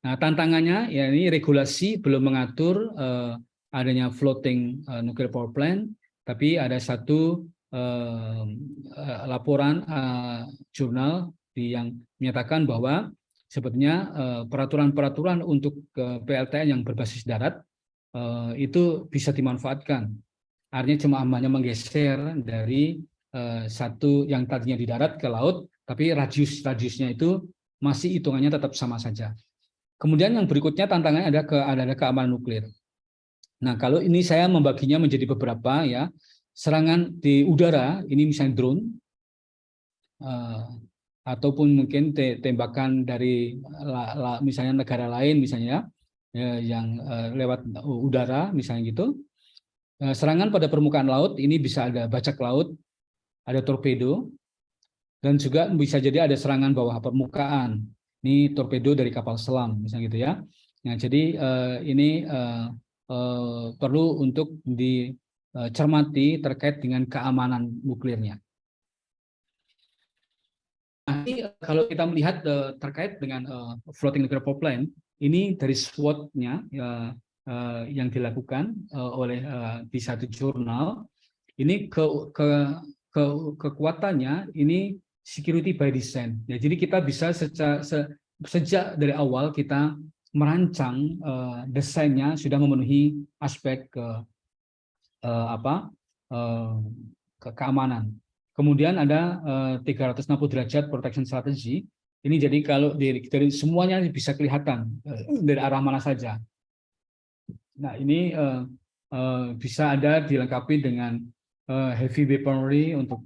Nah, tantangannya ya ini regulasi belum mengatur adanya floating nuclear power plant, tapi ada satu laporan jurnal yang menyatakan bahwa sebetulnya peraturan-peraturan untuk PLTN yang berbasis darat itu bisa dimanfaatkan. Artinya hanya menggeser dari satu yang tadinya di darat ke laut, tapi radiusnya itu masih hitungannya tetap sama saja. Kemudian yang berikutnya tantangannya ada keamanan nuklir. Nah, kalau ini saya membaginya menjadi beberapa ya, serangan di udara ini misalnya drone, ataupun mungkin tembakan dari misalnya negara lain misalnya yang lewat udara misalnya gitu. Serangan pada permukaan laut ini bisa ada bajak laut, ada torpedo, dan juga bisa jadi ada serangan bawah permukaan. Ini torpedo dari kapal selam misalnya gitu ya. Nah, jadi ini perlu untuk dicermati terkait dengan keamanan nuklirnya. Nanti kalau kita melihat terkait dengan floating nuclear power plant, ini dari SWOT-nya yang dilakukan oleh di satu jurnal, ini kekuatannya ini security by design. Ya, jadi kita bisa sejak dari awal kita merancang desainnya sudah memenuhi aspek keamanan. Kemudian ada 360 derajat protection strategy. Ini jadi kalau dari semuanya bisa kelihatan dari arah mana saja. Nah, ini bisa ada dilengkapi dengan heavy weaponry untuk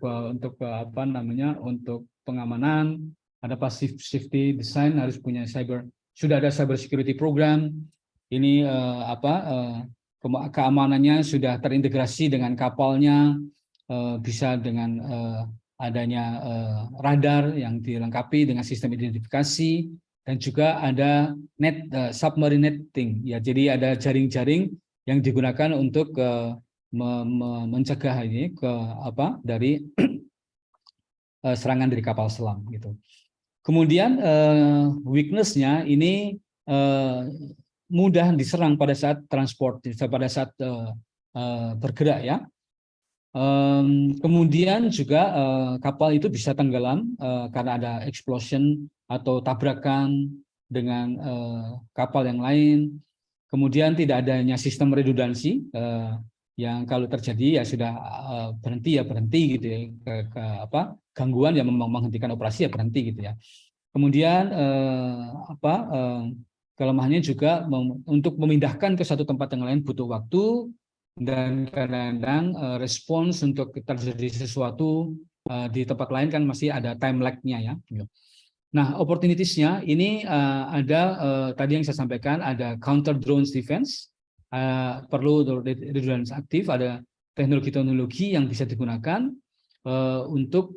pengamanan. Ada passive safety design, harus punya sudah ada cyber security program. Ini keamanannya sudah terintegrasi dengan kapalnya, bisa dengan adanya radar yang dilengkapi dengan sistem identifikasi, dan juga ada submarine netting, ya, jadi ada jaring-jaring yang digunakan untuk mencegah ini dari serangan dari kapal selam gitu. Kemudian weakness-nya ini mudah diserang pada saat transport, pada saat bergerak, ya. Kemudian juga kapal itu bisa tenggelam karena ada explosion atau tabrakan dengan kapal yang lain. Kemudian tidak adanya sistem redundansi yang kalau terjadi ya sudah berhenti gitu ya, gangguan yang menghentikan operasi ya berhenti gitu ya. Kemudian kelemahannya juga untuk memindahkan ke satu tempat yang lain butuh waktu, dan kadang-kadang respons untuk terjadi sesuatu di tempat lain kan masih ada time lag-nya, ya. Nah, opportunities-nya ini ada tadi yang saya sampaikan, ada counter drones defense, perlu redundancy aktif, ada teknologi-teknologi yang bisa digunakan untuk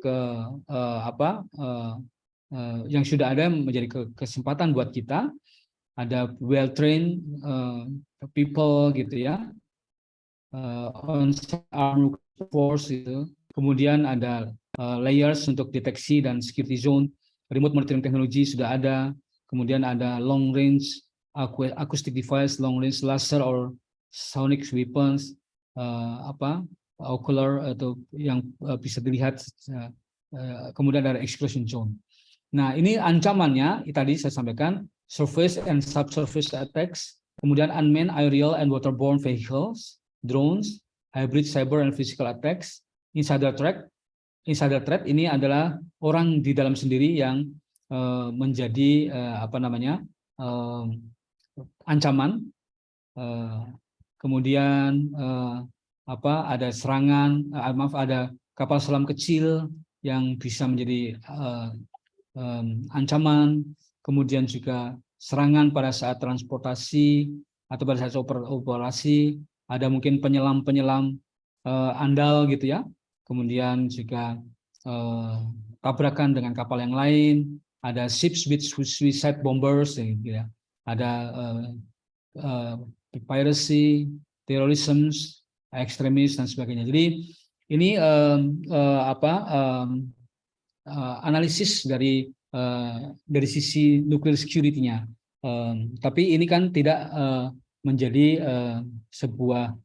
yang sudah ada menjadi kesempatan buat kita, ada well trained people gitu ya, on armed force itu, kemudian ada layers untuk deteksi dan security zone, remote monitoring teknologi sudah ada, kemudian ada long range acoustic device, long range laser or sonic weapons, ocular atau yang bisa dilihat, kemudian ada exclusion zone. Nah, ini ancamannya tadi saya sampaikan, surface and subsurface attacks, kemudian unmanned aerial and waterborne vehicles, drones, hybrid cyber and physical attacks, insider threat. Insider threat ini adalah orang di dalam sendiri yang menjadi ancaman. Kemudian ada serangan, ada kapal selam kecil yang bisa menjadi ancaman. Kemudian juga serangan pada saat transportasi atau pada saat operasi. Ada mungkin penyelam-penyelam andal gitu ya. Kemudian juga tabrakan dengan kapal yang lain. Ada ships with suicide bombers, gitu ya. Ada piracy, terorisme, ekstremis dan sebagainya. Jadi ini analisis dari sisi nuclear security-nya. Tapi ini kan tidak menjadi sebuah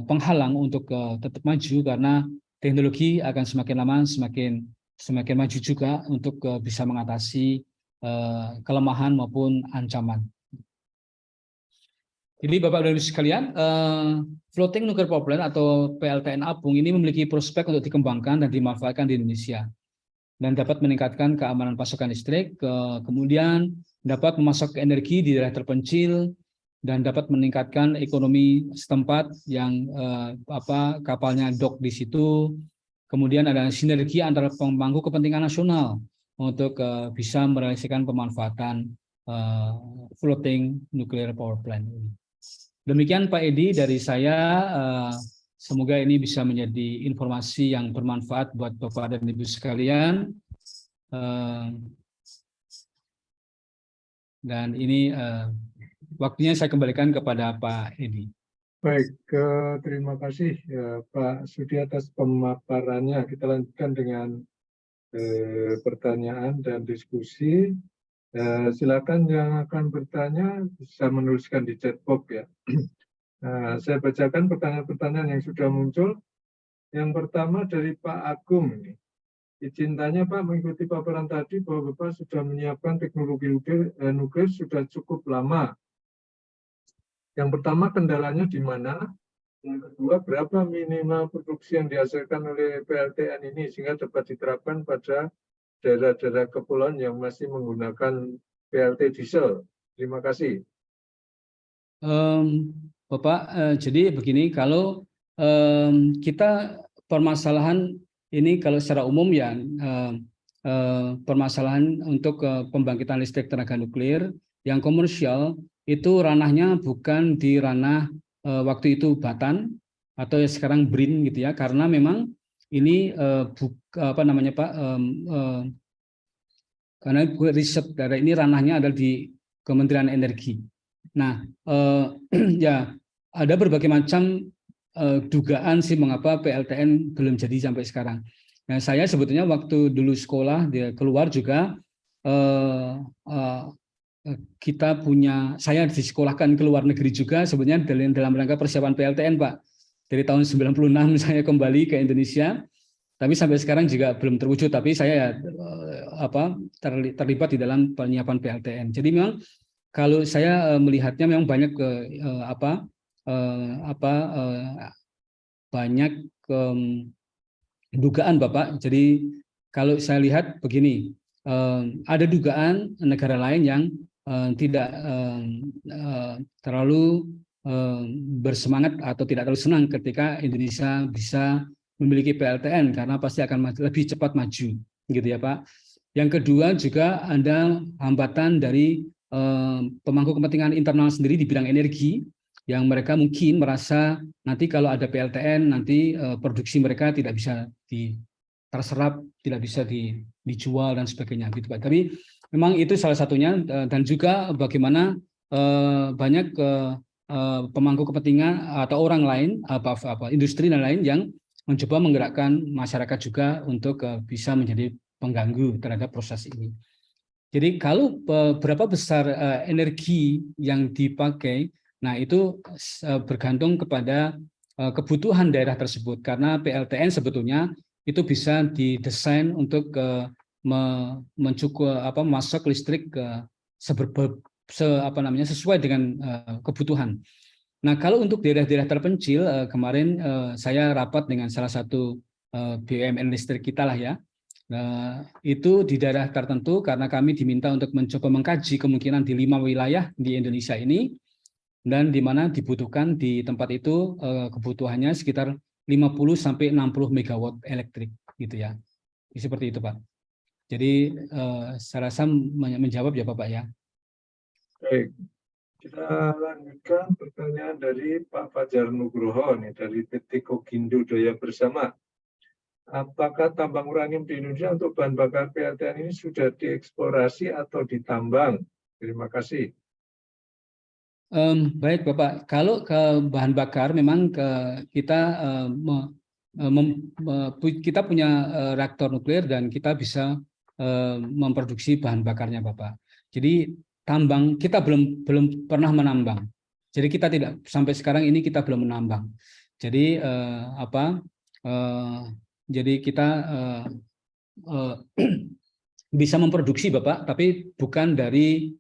penghalang untuk tetap maju, karena teknologi akan semakin lama semakin maju juga untuk bisa mengatasi kelemahan maupun ancaman. Jadi Bapak dan Ibu sekalian, floating nuclear power plant atau PLTN apung ini memiliki prospek untuk dikembangkan dan dimanfaatkan di Indonesia, dan dapat meningkatkan keamanan pasokan listrik, kemudian dapat memasok energi di daerah terpencil, dan dapat meningkatkan ekonomi setempat yang kapalnya dock di situ. Kemudian ada sinergi antara pemangku kepentingan nasional untuk bisa merealisasikan pemanfaatan floating nuclear power plant ini. Demikian Pak Edi dari saya. Semoga ini bisa menjadi informasi yang bermanfaat buat Bapak dan Ibu sekalian. Dan ini waktunya saya kembalikan kepada Pak Edi. Baik, terima kasih Pak Sudi atas pemaparannya. Kita lanjutkan dengan pertanyaan dan diskusi. Silakan yang akan bertanya bisa menuliskan di chat box ya. Saya bacakan pertanyaan-pertanyaan yang sudah muncul. Yang pertama dari Pak Agung. Izin tanya Pak, mengikuti paparan tadi bahwa Bapak sudah menyiapkan teknologi nuklir sudah cukup lama. Yang pertama, kendalanya di mana? Yang kedua, berapa minimal produksi yang dihasilkan oleh PLTN ini sehingga dapat diterapkan pada daerah-daerah kepulauan yang masih menggunakan PLT diesel. Terima kasih. Bapak, jadi begini, kalau kita permasalahan ini kalau secara umum ya permasalahan untuk pembangkitan listrik tenaga nuklir yang komersial itu ranahnya bukan di ranah waktu itu Batan atau sekarang BRIN gitu ya, karena memang ini apa namanya Pak, karena riset dari ini ranahnya adalah di Kementerian Energi. Nah, ya ada berbagai macam dugaan sih mengapa PLTN belum jadi sampai sekarang. Nah, saya sebetulnya waktu dulu sekolah dia keluar juga kita punya, saya disekolahkan ke luar negeri juga sebenarnya dalam rangka persiapan PLTN Pak. Dari tahun 96 saya kembali ke Indonesia, tapi sampai sekarang juga belum terwujud. Tapi saya terlibat di dalam penyiapan PLTN. Jadi memang kalau saya melihatnya memang banyak banyak dugaan Bapak. Jadi kalau saya lihat begini, ada dugaan negara lain yang tidak terlalu bersemangat atau tidak terlalu senang ketika Indonesia bisa memiliki PLTN karena pasti akan lebih cepat maju, gitu ya Pak. Yang kedua juga ada hambatan dari pemangku kepentingan internal sendiri di bidang energi yang mereka mungkin merasa nanti kalau ada PLTN nanti produksi mereka tidak bisa terserap, tidak bisa dijual dan sebagainya, gitu Pak. Tapi memang itu salah satunya, dan juga bagaimana banyak pemangku kepentingan atau orang lain, industri dan lain yang mencoba menggerakkan masyarakat juga untuk bisa menjadi pengganggu terhadap proses ini. Jadi kalau berapa besar energi yang dipakai, nah itu bergantung kepada kebutuhan daerah tersebut, karena PLTN sebetulnya itu bisa didesain untuk masuk listrik sesuai dengan kebutuhan. Nah, kalau untuk daerah-daerah terpencil, kemarin saya rapat dengan salah satu BUMN listrik kita lah ya. Itu di daerah tertentu karena kami diminta untuk mencoba mengkaji kemungkinan di 5 wilayah di Indonesia ini, dan di mana dibutuhkan di tempat itu kebutuhannya sekitar 50-60 megawatt elektrik, gitu ya. Seperti itu Pak. Jadi saya rasa menjawab ya Bapak ya. Baik, kita lanjutkan pertanyaan dari Pak Fajar Nugroho nih, dari PT Kogindo Daya Bersama. Apakah tambang uranium di Indonesia untuk bahan bakar PLTN ini sudah dieksplorasi atau ditambang? Terima kasih. Baik Bapak, kalau ke bahan bakar memang kita kita punya reaktor nuklir dan kita bisa memproduksi bahan bakarnya Bapak. Jadi tambang kita belum pernah menambang. Jadi kita tidak, sampai sekarang ini kita belum menambang. Jadi jadi kita bisa memproduksi Bapak, tapi bukan dari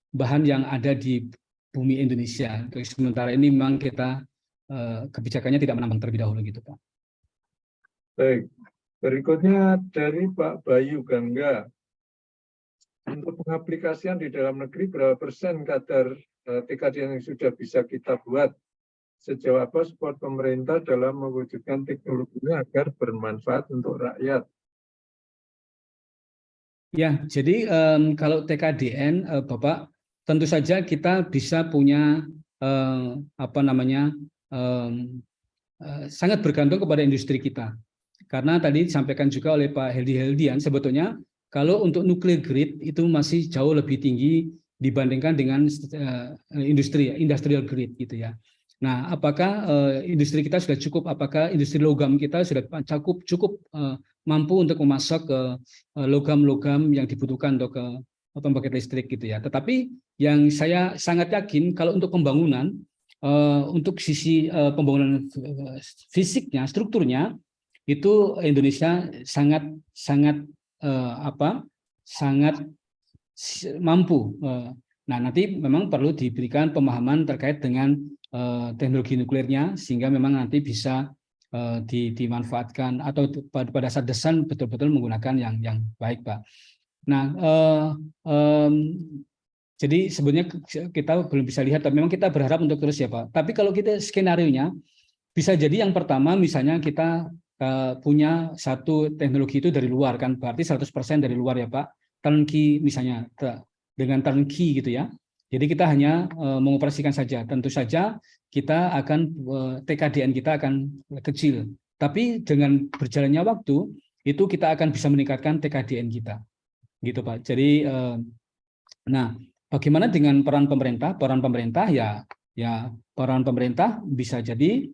bahan yang ada di bumi Indonesia. Untuk sementara ini memang kita kebijakannya tidak menambang terlebih dahulu gitu Pak. Baik, berikutnya dari Pak Bayu Gangga. Untuk pengaplikasian di dalam negeri, berapa persen kadar TKD yang sudah bisa kita buat? Sejauh apa support pemerintah dalam mewujudkan teknologinya agar bermanfaat untuk rakyat? Ya, jadi kalau TKDN, Bapak, tentu saja kita bisa punya sangat bergantung kepada industri kita. Karena tadi disampaikan juga oleh Pak Heldian, sebetulnya kalau untuk nuclear grid itu masih jauh lebih tinggi dibandingkan dengan industrial grid gitu ya. Nah, apakah industri kita sudah cukup? Apakah industri logam kita sudah cukup mampu untuk memasak logam-logam yang dibutuhkan untuk pembangkit listrik gitu ya? Tetapi yang saya sangat yakin kalau untuk pembangunan, untuk sisi pembangunan fisiknya, strukturnya, itu Indonesia sangat mampu. Nah, nanti memang perlu diberikan pemahaman terkait dengan teknologi nuklirnya sehingga memang nanti bisa dimanfaatkan atau pada saat desain betul-betul menggunakan yang baik, Pak. Nah, jadi sebenarnya kita belum bisa lihat, tapi memang kita berharap untuk terus ya, Pak. Tapi kalau kita skenario-nya bisa jadi yang pertama misalnya kita punya satu teknologi itu dari luar kan, berarti 100% dari luar ya Pak, turnkey misalnya, dengan turnkey gitu ya. Jadi kita hanya mengoperasikan saja. Tentu saja kita akan TKDN kita akan kecil, Tapi dengan berjalannya waktu itu kita akan bisa meningkatkan TKDN kita, gitu Pak. Jadi, nah, bagaimana dengan peran pemerintah? Peran pemerintah peran pemerintah bisa jadi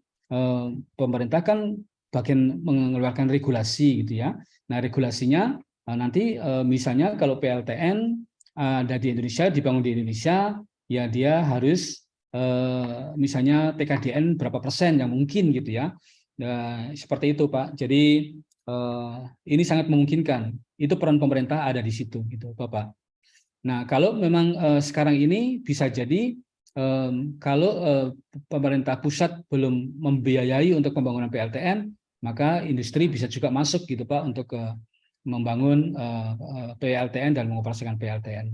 pemerintah kan bagian mengeluarkan regulasi gitu ya. Nah, regulasinya nanti misalnya kalau PLTN ada di Indonesia, dibangun di Indonesia, ya dia harus misalnya TKDN berapa persen yang mungkin gitu ya. Seperti itu Pak. Jadi ini sangat memungkinkan. Itu peran pemerintah ada di situ gitu Bapak. Nah, kalau memang sekarang ini bisa jadi kalau pemerintah pusat belum membiayai untuk pembangunan PLTN, maka industri bisa juga masuk gitu Pak untuk membangun PLTN dan mengoperasikan PLTN.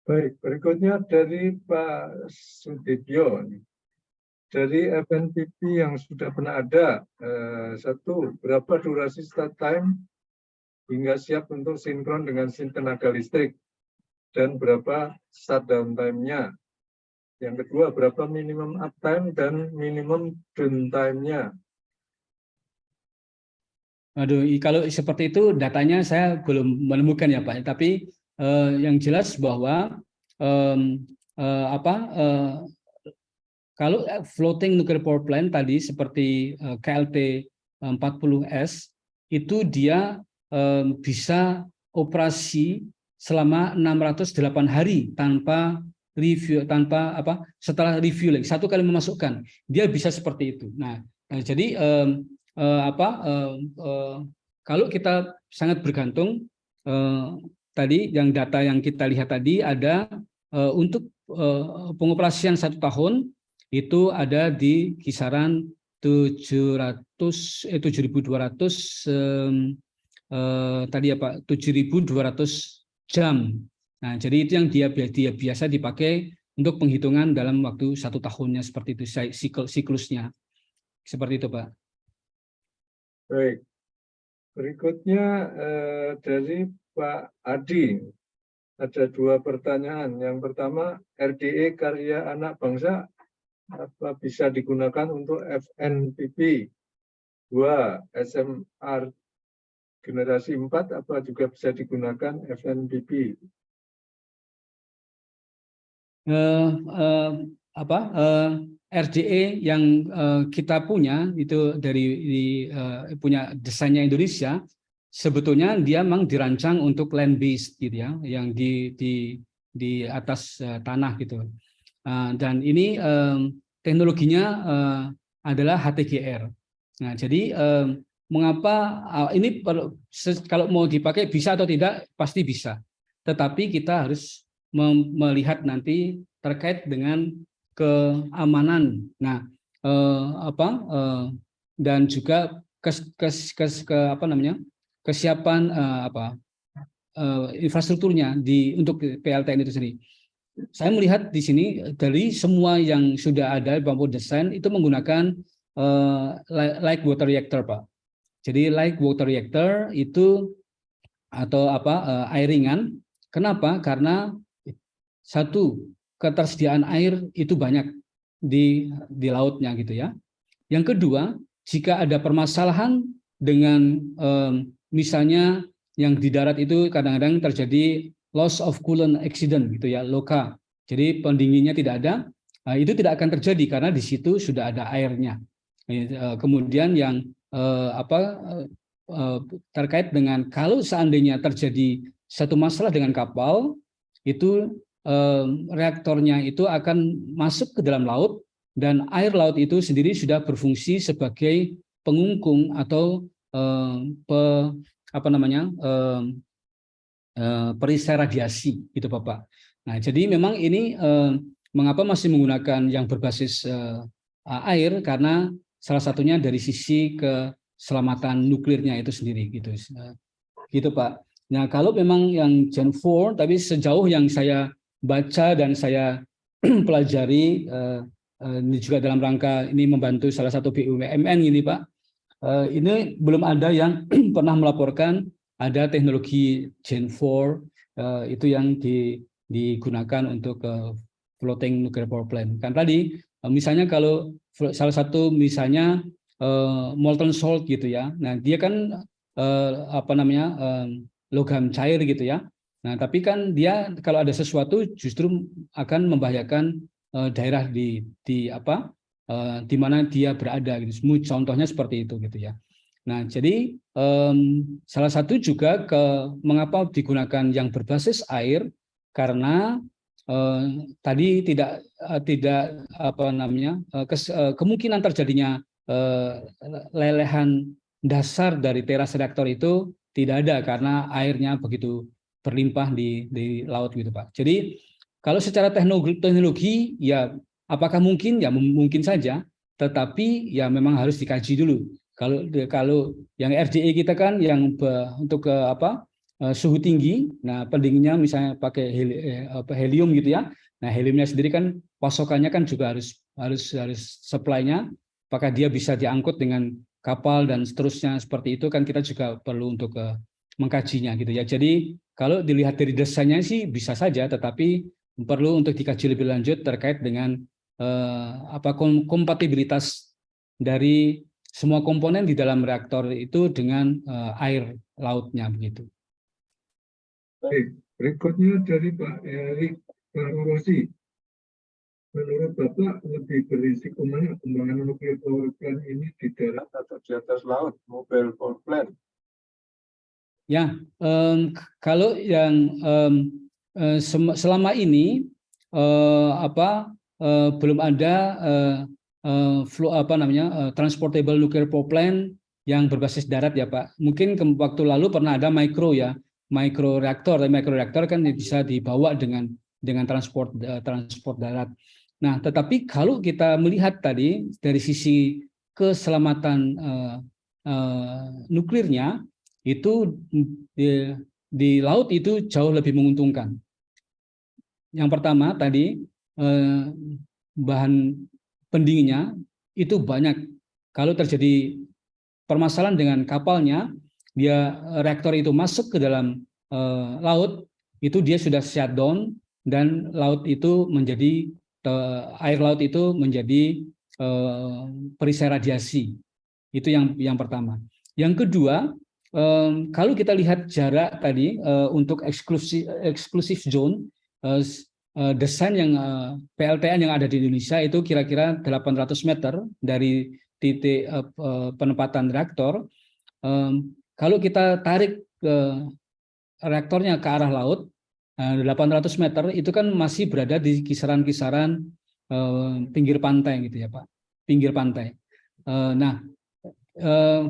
Baik, berikutnya dari Pak Sudibyo. Dari FNPP yang sudah pernah ada, satu, berapa durasi start time hingga siap untuk sinkron dengan tenaga listrik, dan berapa shutdown time-nya. Yang kedua, berapa minimum uptime dan minimum downtime-nya. Aduh, kalau seperti itu datanya saya belum menemukan ya Pak. Tapi yang jelas bahwa kalau floating nuclear power plant tadi seperti KLT 40S itu dia bisa operasi selama 608 hari tanpa review, setelah review lagi, satu kali memasukkan dia bisa seperti itu. Nah, jadi kalau kita sangat bergantung tadi yang data yang kita lihat tadi ada untuk pengoperasian 1 tahun itu ada di kisaran 7.200 tadi ya Pak, 7.200 jam. Nah, jadi itu yang dia biasa dipakai untuk penghitungan dalam waktu 1 tahunnya, seperti itu siklusnya. Seperti itu Pak. Baik. Berikutnya dari Pak Adi. Ada 2 pertanyaan. Yang pertama, RDE karya anak bangsa apa bisa digunakan untuk FNPP? 2, SMR generasi 4 apa juga bisa digunakan FNPP? RDE yang kita punya itu punya desainnya Indonesia, sebetulnya dia memang dirancang untuk land based gitu ya, yang di atas tanah gitu. Dan ini teknologinya adalah HTGR. Nah, jadi mengapa ini kalau mau dipakai bisa atau tidak pasti bisa. Tetapi kita harus melihat nanti terkait dengan keamanan. Nah, dan juga kesiapan infrastrukturnya untuk PLTN itu sendiri. Saya melihat di sini dari semua yang sudah ada bambu desain itu menggunakan light water reactor Pak. Jadi light water reactor itu atau air ringan. Kenapa? Karena satu, ketersediaan air itu banyak di lautnya gitu ya. Yang kedua, jika ada permasalahan dengan misalnya yang di darat itu kadang-kadang terjadi loss of coolant accident gitu ya, LOCA. Jadi pendinginnya tidak ada, itu tidak akan terjadi karena di situ sudah ada airnya. Kemudian yang terkait dengan kalau seandainya terjadi satu masalah dengan kapal, itu reaktornya itu akan masuk ke dalam laut dan air laut itu sendiri sudah berfungsi sebagai pengungkung atau perisai radiasi gitu Bapak. Nah, jadi memang ini mengapa masih menggunakan yang berbasis air, karena salah satunya dari sisi keselamatan nuklirnya itu sendiri gitu. Gitu Pak. Nah, kalau memang yang Gen 4, tapi sejauh yang saya baca dan saya pelajari, ini juga dalam rangka ini membantu salah satu BUMN ini Pak, ini belum ada yang pernah melaporkan ada teknologi Gen 4 itu yang digunakan untuk floating nuclear power plant. Kan tadi misalnya kalau salah satu misalnya molten salt gitu ya. Nah, dia kan logam cair gitu ya. Nah, tapi kan dia kalau ada sesuatu justru akan membahayakan daerah di mana dia berada gitu. Contohnya seperti itu gitu ya. Nah, jadi salah satu juga mengapa digunakan yang berbasis air karena tadi tidak kemungkinan terjadinya lelehan dasar dari teras reaktor itu tidak ada karena airnya begitu berlimpah di laut gitu Pak. Jadi kalau secara teknologi ya apakah mungkin? Ya mungkin saja, tetapi ya memang harus dikaji dulu. Kalau yang RDE kita kan yang untuk suhu tinggi, nah pendinginnya misalnya pakai helium gitu ya. Nah heliumnya sendiri kan pasokannya kan juga harus supply-nya. Apakah dia bisa diangkut dengan kapal dan seterusnya seperti itu kan kita juga perlu untuk mengkajinya gitu ya. Jadi kalau dilihat dari desainnya sih bisa saja, tetapi perlu untuk dikaji lebih lanjut terkait dengan kompatibilitas dari semua komponen di dalam reaktor itu dengan air lautnya begitu. Baik, berikutnya dari Pak Erik Rosi. Menurut Bapak lebih berisiko mana pembangunan nuklir power plant ini di darat atau di atas laut, mobile power plant? Ya, kalau yang selama ini belum ada transportable nuclear power plant yang berbasis darat ya Pak. Mungkin waktu lalu pernah ada micro reaktor kan bisa dibawa dengan transport darat. Nah, tetapi kalau kita melihat tadi dari sisi keselamatan nuklirnya itu di laut itu jauh lebih menguntungkan. Yang pertama tadi bahan pendinginnya itu banyak. Kalau terjadi permasalahan dengan kapalnya, reaktor itu masuk ke dalam laut, itu dia sudah shutdown dan air laut itu menjadi perisai radiasi. Itu yang pertama. Yang kedua, kalau kita lihat jarak tadi untuk eksklusif zone, desain yang PLTN yang ada di Indonesia itu kira-kira 800 meter dari titik penempatan reaktor. Kalau kita tarik reaktornya ke arah laut, 800 meter itu kan masih berada di kisaran-kisaran pinggir pantai gitu ya Pak, pinggir pantai. Nah,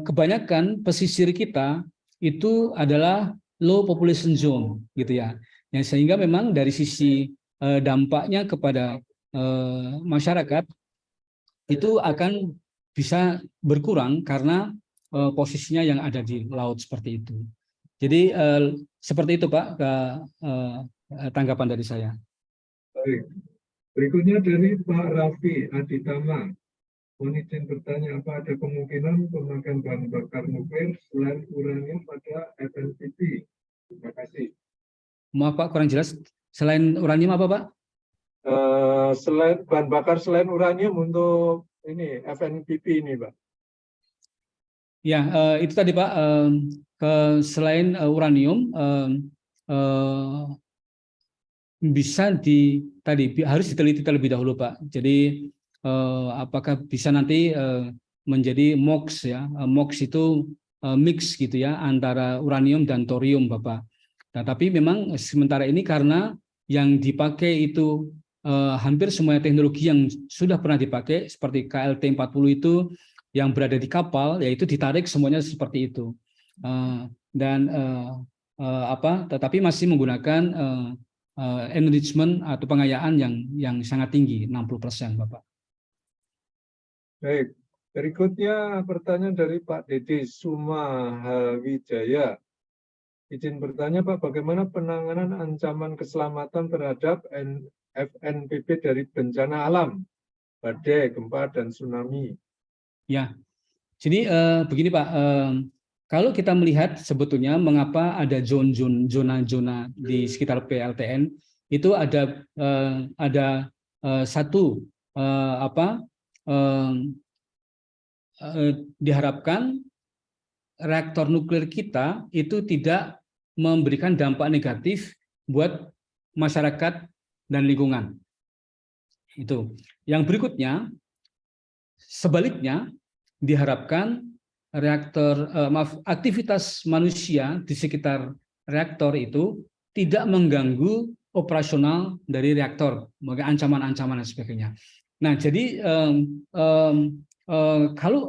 kebanyakan pesisir kita itu adalah low population zone gitu ya. Sehingga memang dari sisi dampaknya kepada masyarakat itu akan bisa berkurang karena posisinya yang ada di laut seperti itu. Jadi seperti itu Pak tanggapan dari saya. Baik. Berikutnya dari Pak Raffi Aditama. Mohon izin bertanya, apa ada kemungkinan pemakaian bahan bakar nuklir selain uranium pada FNPP? Terima kasih. Maaf Pak, kurang jelas. Selain uranium apa Pak? Selain bahan bakar selain uranium untuk ini FNPP ini Pak. Ya, itu tadi Pak. Selain uranium, harus diteliti terlebih dahulu Pak. Jadi apakah bisa nanti menjadi MOX ya? MOX itu mix gitu ya antara uranium dan thorium Bapak. Nah, tapi memang sementara ini karena yang dipakai itu hampir semua teknologi yang sudah pernah dipakai seperti KLT-40 itu yang berada di kapal, yaitu ditarik semuanya seperti itu. Tetapi masih menggunakan enrichment atau pengayaan yang sangat tinggi, 60% Bapak. Baik, berikutnya pertanyaan dari Pak Dede Sumahawijaya. Izin bertanya Pak, bagaimana penanganan ancaman keselamatan terhadap FNPP dari bencana alam, badai, gempa, dan tsunami? Ya, jadi begini Pak, kalau kita melihat sebetulnya mengapa ada zona-zona di sekitar PLTN, itu ada satu diharapkan reaktor nuklir kita itu tidak memberikan dampak negatif buat masyarakat dan lingkungan. Itu. Yang berikutnya, sebaliknya diharapkan aktivitas manusia di sekitar reaktor itu tidak mengganggu operasional dari reaktor, sebagai ancaman-ancaman dan sebagainya. Nah, jadi kalau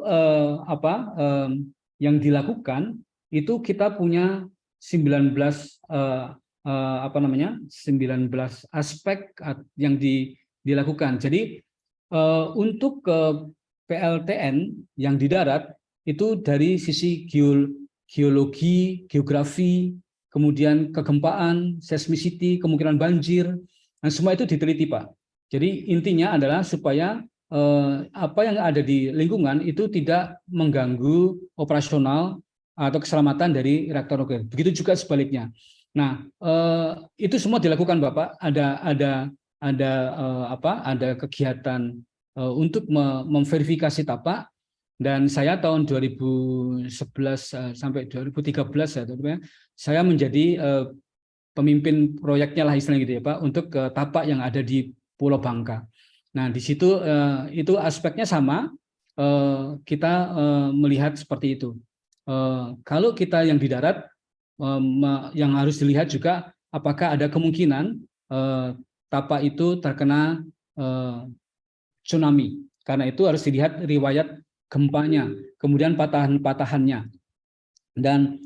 yang dilakukan itu kita punya 19 aspek yang dilakukan. Jadi untuk PLTN yang di darat itu dari sisi geologi, geografi, kemudian kegempaan, seismicity, kemungkinan banjir, nah semua itu diteliti, Pak. Jadi intinya adalah supaya apa yang ada di lingkungan itu tidak mengganggu operasional atau keselamatan dari reaktor nuklir. Begitu juga sebaliknya. Nah, itu semua dilakukan, Bapak. Ada kegiatan untuk memverifikasi tapak, dan saya tahun 2011 sampai 2013 saya menjadi pemimpin proyeknya lah istilahnya gitu ya Pak, untuk tapak yang ada di Pulau Bangka. Nah, di situ itu aspeknya sama, kita melihat seperti itu. Kalau kita yang di darat, yang harus dilihat juga apakah ada kemungkinan tapak itu terkena tsunami. Karena itu harus dilihat riwayat gempanya, kemudian patahan-patahannya. Dan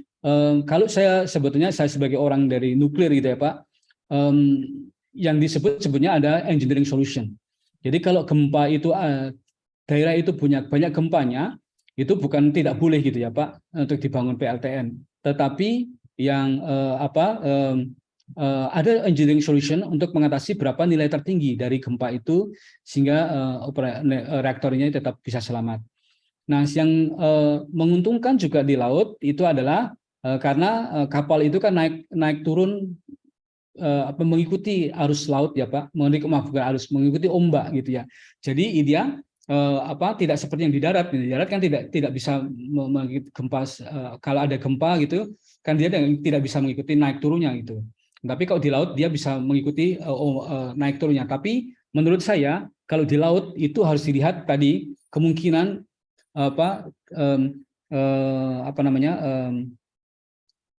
kalau saya sebagai orang dari nuklir gitu ya Pak, yang disebut sebenarnya ada engineering solution. Jadi kalau gempa itu daerah itu punya banyak gempanya, itu bukan tidak boleh gitu ya Pak untuk dibangun PLTN. Tetapi yang ada engineering solution untuk mengatasi berapa nilai tertinggi dari gempa itu sehingga reaktornya tetap bisa selamat. Nah, yang menguntungkan juga di laut itu adalah karena kapal itu kan naik turun mengikuti arus laut ya Pak, mengikuti ombak gitu ya. Jadi dia tidak seperti yang di darat. Di darat kan tidak bisa gempa, kalau ada gempa gitu kan dia tidak bisa mengikuti naik turunnya gitu. Tapi kalau di laut dia bisa mengikuti naik turunnya. Tapi menurut saya kalau di laut itu harus dilihat tadi kemungkinan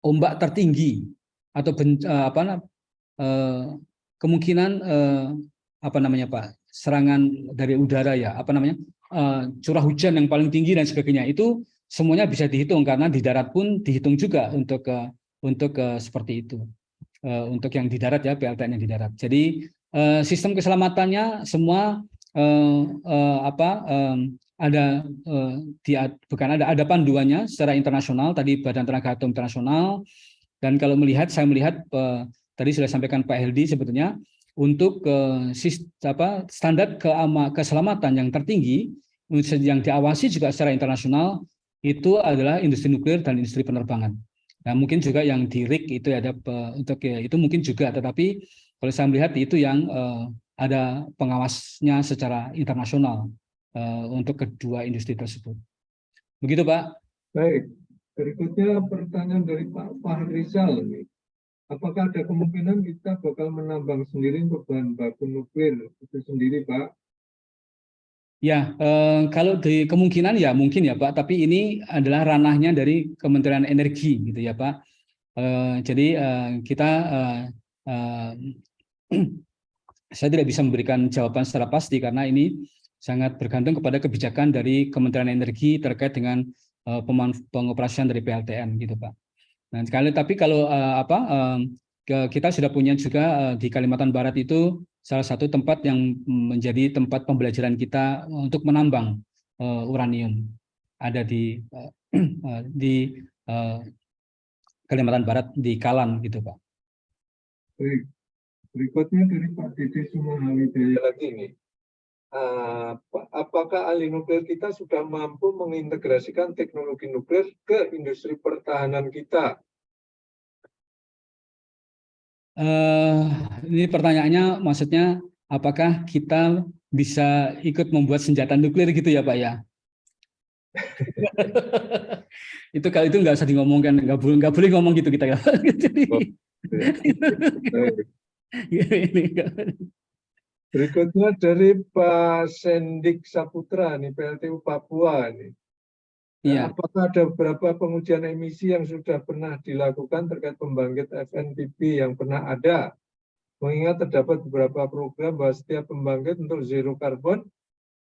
ombak tertinggi atau kemungkinan serangan dari udara ya, curah hujan yang paling tinggi dan sebagainya, itu semuanya bisa dihitung karena di darat pun dihitung juga untuk seperti itu, untuk yang di darat ya, PLTN yang di darat. Jadi sistem keselamatannya semua ada panduannya secara internasional, tadi Badan Tenaga Atom Internasional. Dan kalau saya melihat tadi sudah sampaikan Pak Heldi, sebetulnya untuk standar keselamatan yang tertinggi yang diawasi juga secara internasional itu adalah industri nuklir dan industri penerbangan. Nah, mungkin juga yang di RIC itu ada untuk itu mungkin juga, tetapi kalau saya melihat itu yang ada pengawasnya secara internasional untuk kedua industri tersebut. Begitu Pak. Baik, berikutnya pertanyaan dari Pak Fahrizal nih. Apakah ada kemungkinan kita bakal menambang sendiri untuk bahan baku nuklir itu sendiri, Pak? Ya, kalau di kemungkinan ya mungkin ya Pak, tapi ini adalah ranahnya dari Kementerian Energi gitu ya Pak. Jadi kita saya tidak bisa memberikan jawaban secara pasti karena ini sangat bergantung kepada kebijakan dari Kementerian Energi terkait dengan pengoperasian dari PLTN gitu Pak. Nah, tapi kalau kita sudah punya juga di Kalimantan Barat itu salah satu tempat yang menjadi tempat pembelajaran kita untuk menambang uranium, ada di Kalimantan Barat di Kalan gitu Pak. Baik. Berikutnya dari Pak Dede Sumahawidaya lagi nih. Apakah ahli nuklir kita sudah mampu mengintegrasikan teknologi nuklir ke industri pertahanan kita? Ini pertanyaannya maksudnya apakah kita bisa ikut membuat senjata nuklir gitu ya Pak ya? Itu kalau itu nggak usah ngomongkan, nggak boleh ngomong gitu kita ya. Jadi, Berikutnya dari Pak Sendik Saputra nih, PLTU Papua nih. Iya. Apakah ada beberapa pengujian emisi yang sudah pernah dilakukan terkait pembangkit FNPP yang pernah ada? Mengingat terdapat beberapa program bahwa setiap pembangkit untuk zero carbon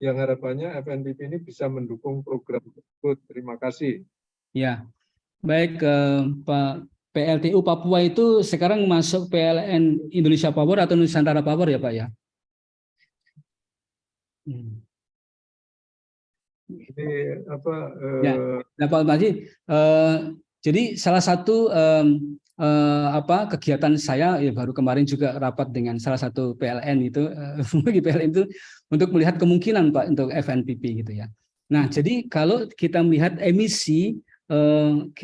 yang harapannya FNPP ini bisa mendukung program tersebut. Terima kasih. Ya, baik Pak. PLTU Papua itu sekarang masuk PLN Indonesia Power atau Nusantara Power ya Pak ya? Ini apa? Ya, nah, Pak Majid, jadi salah satu kegiatan saya ya baru kemarin juga rapat dengan salah satu PLN itu bagi PLN itu untuk melihat kemungkinan Pak untuk FNPP gitu ya. Nah, jadi kalau kita melihat emisi,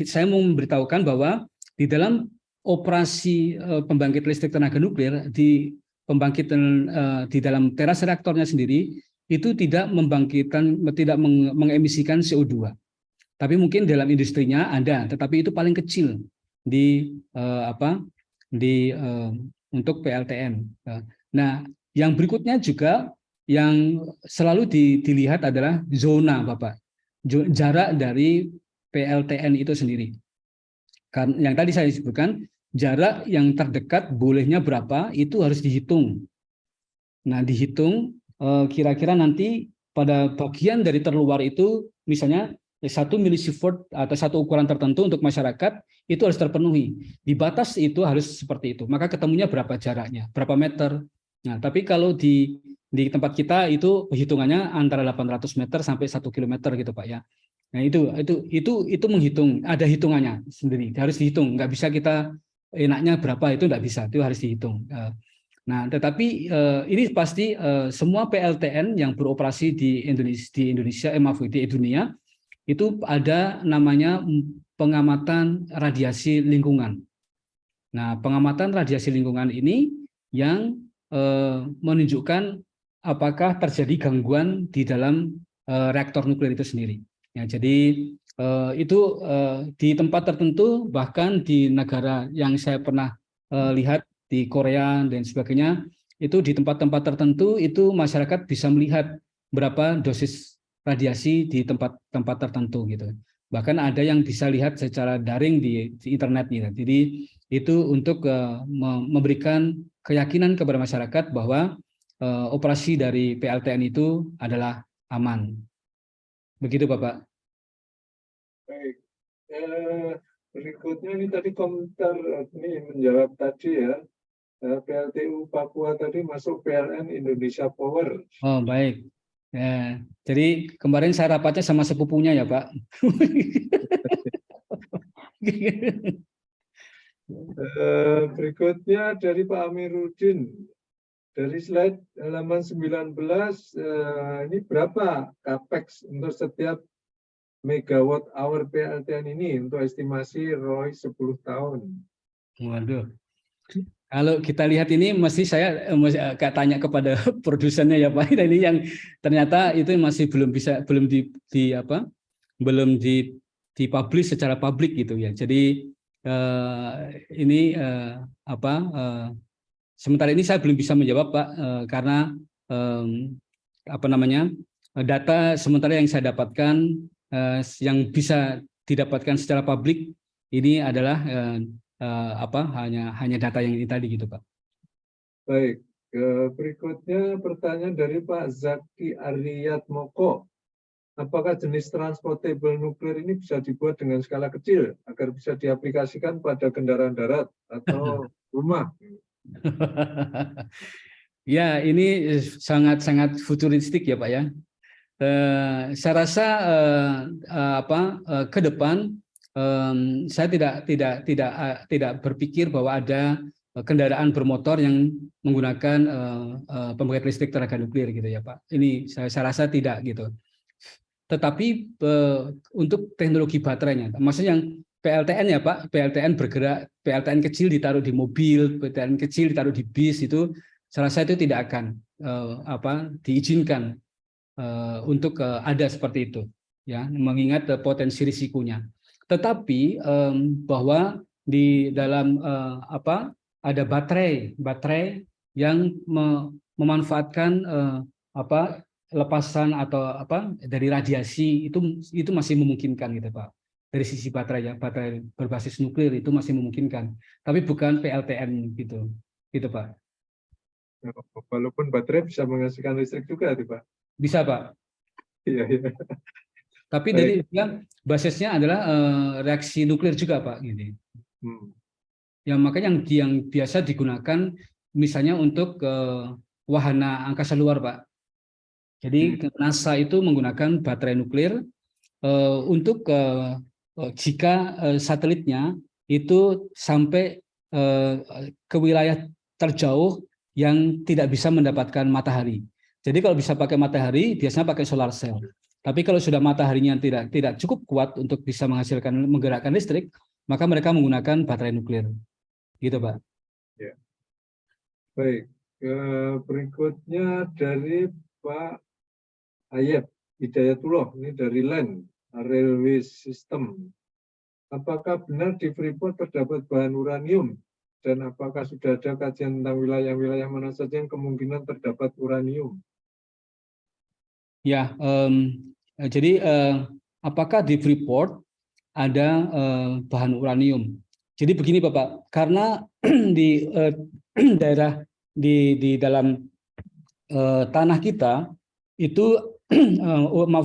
saya mau memberitahukan bahwa di dalam operasi pembangkit listrik tenaga nuklir di pembangkitan di dalam teras reaktornya sendiri itu tidak mengemisikan CO2. Tapi mungkin dalam industrinya ada, tetapi itu paling kecil di untuk PLTN. Nah, yang berikutnya juga yang selalu dilihat adalah zona, Bapak. Jarak dari PLTN itu sendiri. Karena yang tadi saya sebutkan, jarak yang terdekat bolehnya berapa, itu harus dihitung. Nah, dihitung kira-kira nanti pada bagian dari terluar itu misalnya 1 milisievert atau satu ukuran tertentu untuk masyarakat itu harus terpenuhi. Di batas itu harus seperti itu. Maka ketemunya berapa jaraknya, berapa meter. Nah, tapi kalau di tempat kita itu hitungannya antara 800 meter sampai 1 kilometer gitu Pak ya. Nah, itu menghitung, ada hitungannya sendiri, harus dihitung. Nggak bisa kita enaknya berapa itu nggak bisa, itu harus dihitung. Nah, tetapi ini pasti semua PLTN yang beroperasi di Indonesia, di dunia itu ada namanya pengamatan radiasi lingkungan. Nah, pengamatan radiasi lingkungan ini yang menunjukkan apakah terjadi gangguan di dalam reaktor nuklir itu sendiri. Ya, jadi itu di tempat tertentu, bahkan di negara yang saya pernah lihat di Korea dan sebagainya, itu di tempat-tempat tertentu itu masyarakat bisa melihat berapa dosis radiasi di tempat-tempat tertentu gitu. Bahkan ada yang bisa lihat secara daring di internet gitu. Jadi itu untuk memberikan keyakinan kepada masyarakat bahwa operasi dari PLTN itu adalah aman. Begitu Bapak. Baik. Berikutnya ini tadi komentar ini menjawab tadi ya. PLTU Papua tadi masuk PLN Indonesia Power. Oh baik. Ya, jadi kemarin saya rapatnya sama sepupunya ya Pak. Berikutnya dari Pak Amiruddin. Dari slide halaman 19, ini berapa capex untuk setiap megawatt hour PLTN ini untuk estimasi ROI 10 tahun? Waduh. Kalau kita lihat ini mesti saya tanya kepada produsennya ya Pak. Ini yang ternyata itu masih belum dipublish secara publik gitu ya. Jadi ini sementara ini saya belum bisa menjawab Pak karena data sementara yang saya dapatkan yang bisa didapatkan secara publik ini adalah hanya data yang ini tadi gitu Pak. Baik, berikutnya pertanyaan dari Pak Zaki Ariyat Moko. Apakah jenis transportable nuklir ini bisa dibuat dengan skala kecil agar bisa diaplikasikan pada kendaraan darat atau rumah? Ya, ini sangat-sangat futuristik ya Pak ya. Saya rasa ke depan saya tidak berpikir bahwa ada kendaraan bermotor yang menggunakan pembangkit listrik tenaga nuklir gitu ya Pak. Ini saya rasa tidak gitu. Tetapi untuk teknologi baterainya, maksudnya yang PLTN ya Pak, PLTN bergerak, PLTN kecil ditaruh di mobil, PLTN kecil ditaruh di bis itu, saya rasa itu tidak akan diizinkan untuk ada seperti itu. ya, mengingat potensi risikonya. Tetapi bahwa di dalam ada baterai yang memanfaatkan lepasan atau dari radiasi itu masih memungkinkan gitu Pak. Dari sisi baterai ya, baterai berbasis nuklir itu masih memungkinkan, tapi bukan PLTN gitu Pak. Walaupun baterai bisa menghasilkan listrik juga, Pak. Bisa Pak. Iya, iya. Tapi Baik. dari basisnya adalah reaksi nuklir juga Pak gitu. Ya makanya yang biasa digunakan misalnya untuk wahana angkasa luar Pak. Jadi NASA itu menggunakan baterai nuklir untuk jika satelitnya itu sampai ke wilayah terjauh yang tidak bisa mendapatkan matahari. Jadi kalau bisa pakai matahari biasanya pakai solar cell. Tapi kalau sudah mataharinya tidak cukup kuat untuk bisa menggerakkan listrik, maka mereka menggunakan baterai nuklir. Gitu, Pak. Ya. Baik. Berikutnya dari Pak Ayat Hidayatullah, ini dari LAN, Railway System. Apakah benar di Freeport terdapat bahan uranium? Dan apakah sudah ada kajian tentang wilayah-wilayah mana saja yang kemungkinan terdapat uranium? Ya, jadi apakah di Freeport ada bahan uranium? Jadi begini Bapak, karena di daerah di dalam tanah kita itu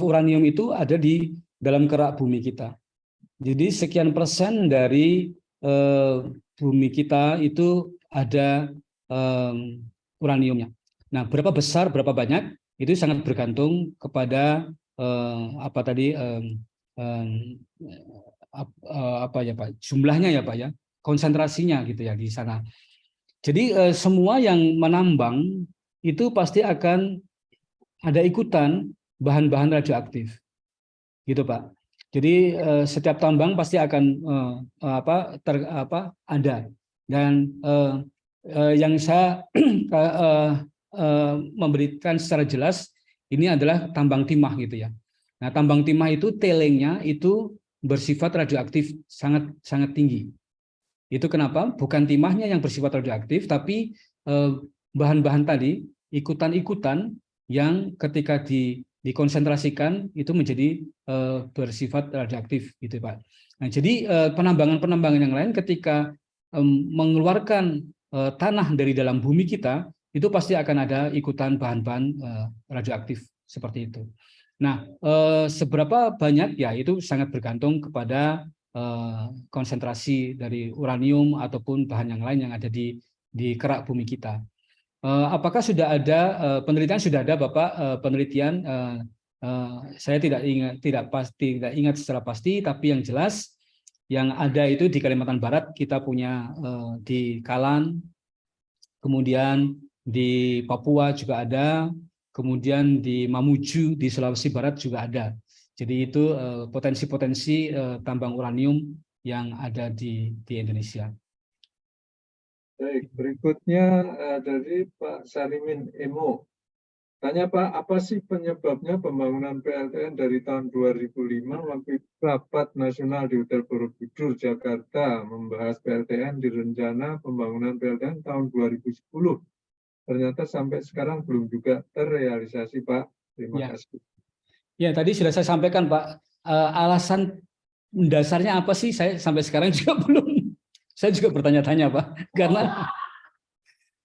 uranium itu ada di dalam kerak bumi kita. Jadi sekian persen dari bumi kita itu ada uraniumnya. Nah, berapa besar, berapa banyak itu sangat bergantung kepada jumlahnya ya Pak ya, konsentrasinya gitu ya di sana. Jadi semua yang menambang itu pasti akan ada ikutan bahan-bahan radioaktif, gitu Pak. Jadi setiap tambang pasti akan ada. Dan yang saya memberikan secara jelas ini adalah tambang timah gitu ya. Nah, tambang timah itu tailingnya itu bersifat radioaktif sangat tinggi. Itu kenapa? Bukan timahnya yang bersifat radioaktif, tapi bahan-bahan tadi ikutan-ikutan yang ketika dikonsentrasikan itu menjadi bersifat radioaktif gitu Pak. Nah, jadi penambangan-penambangan yang lain ketika mengeluarkan tanah dari dalam bumi kita itu pasti akan ada ikutan bahan-bahan radioaktif seperti itu. Nah, seberapa banyak ya itu sangat bergantung kepada konsentrasi dari uranium ataupun bahan yang lain yang ada di kerak bumi kita. Apakah sudah ada penelitian? Sudah ada Bapak penelitian. Saya tidak ingat secara pasti, tapi yang jelas yang ada itu di Kalimantan Barat kita punya di Kalan, kemudian di Papua juga ada, kemudian di Mamuju di Sulawesi Barat juga ada. Jadi itu potensi-potensi tambang uranium yang ada di Indonesia. Baik, berikutnya dari Pak Salimin Emo. Tanya Pak, apa sih penyebabnya pembangunan PLTN dari tahun 2005 waktu rapat nasional di Hotel Borobudur, Jakarta membahas PLTN di rencana pembangunan PLTN tahun 2010. Ternyata sampai sekarang belum juga terrealisasi Pak. Terima kasih. Ya, tadi sudah saya sampaikan Pak. Alasan dasarnya apa sih? Saya sampai sekarang juga belum. Saya juga bertanya-tanya Pak.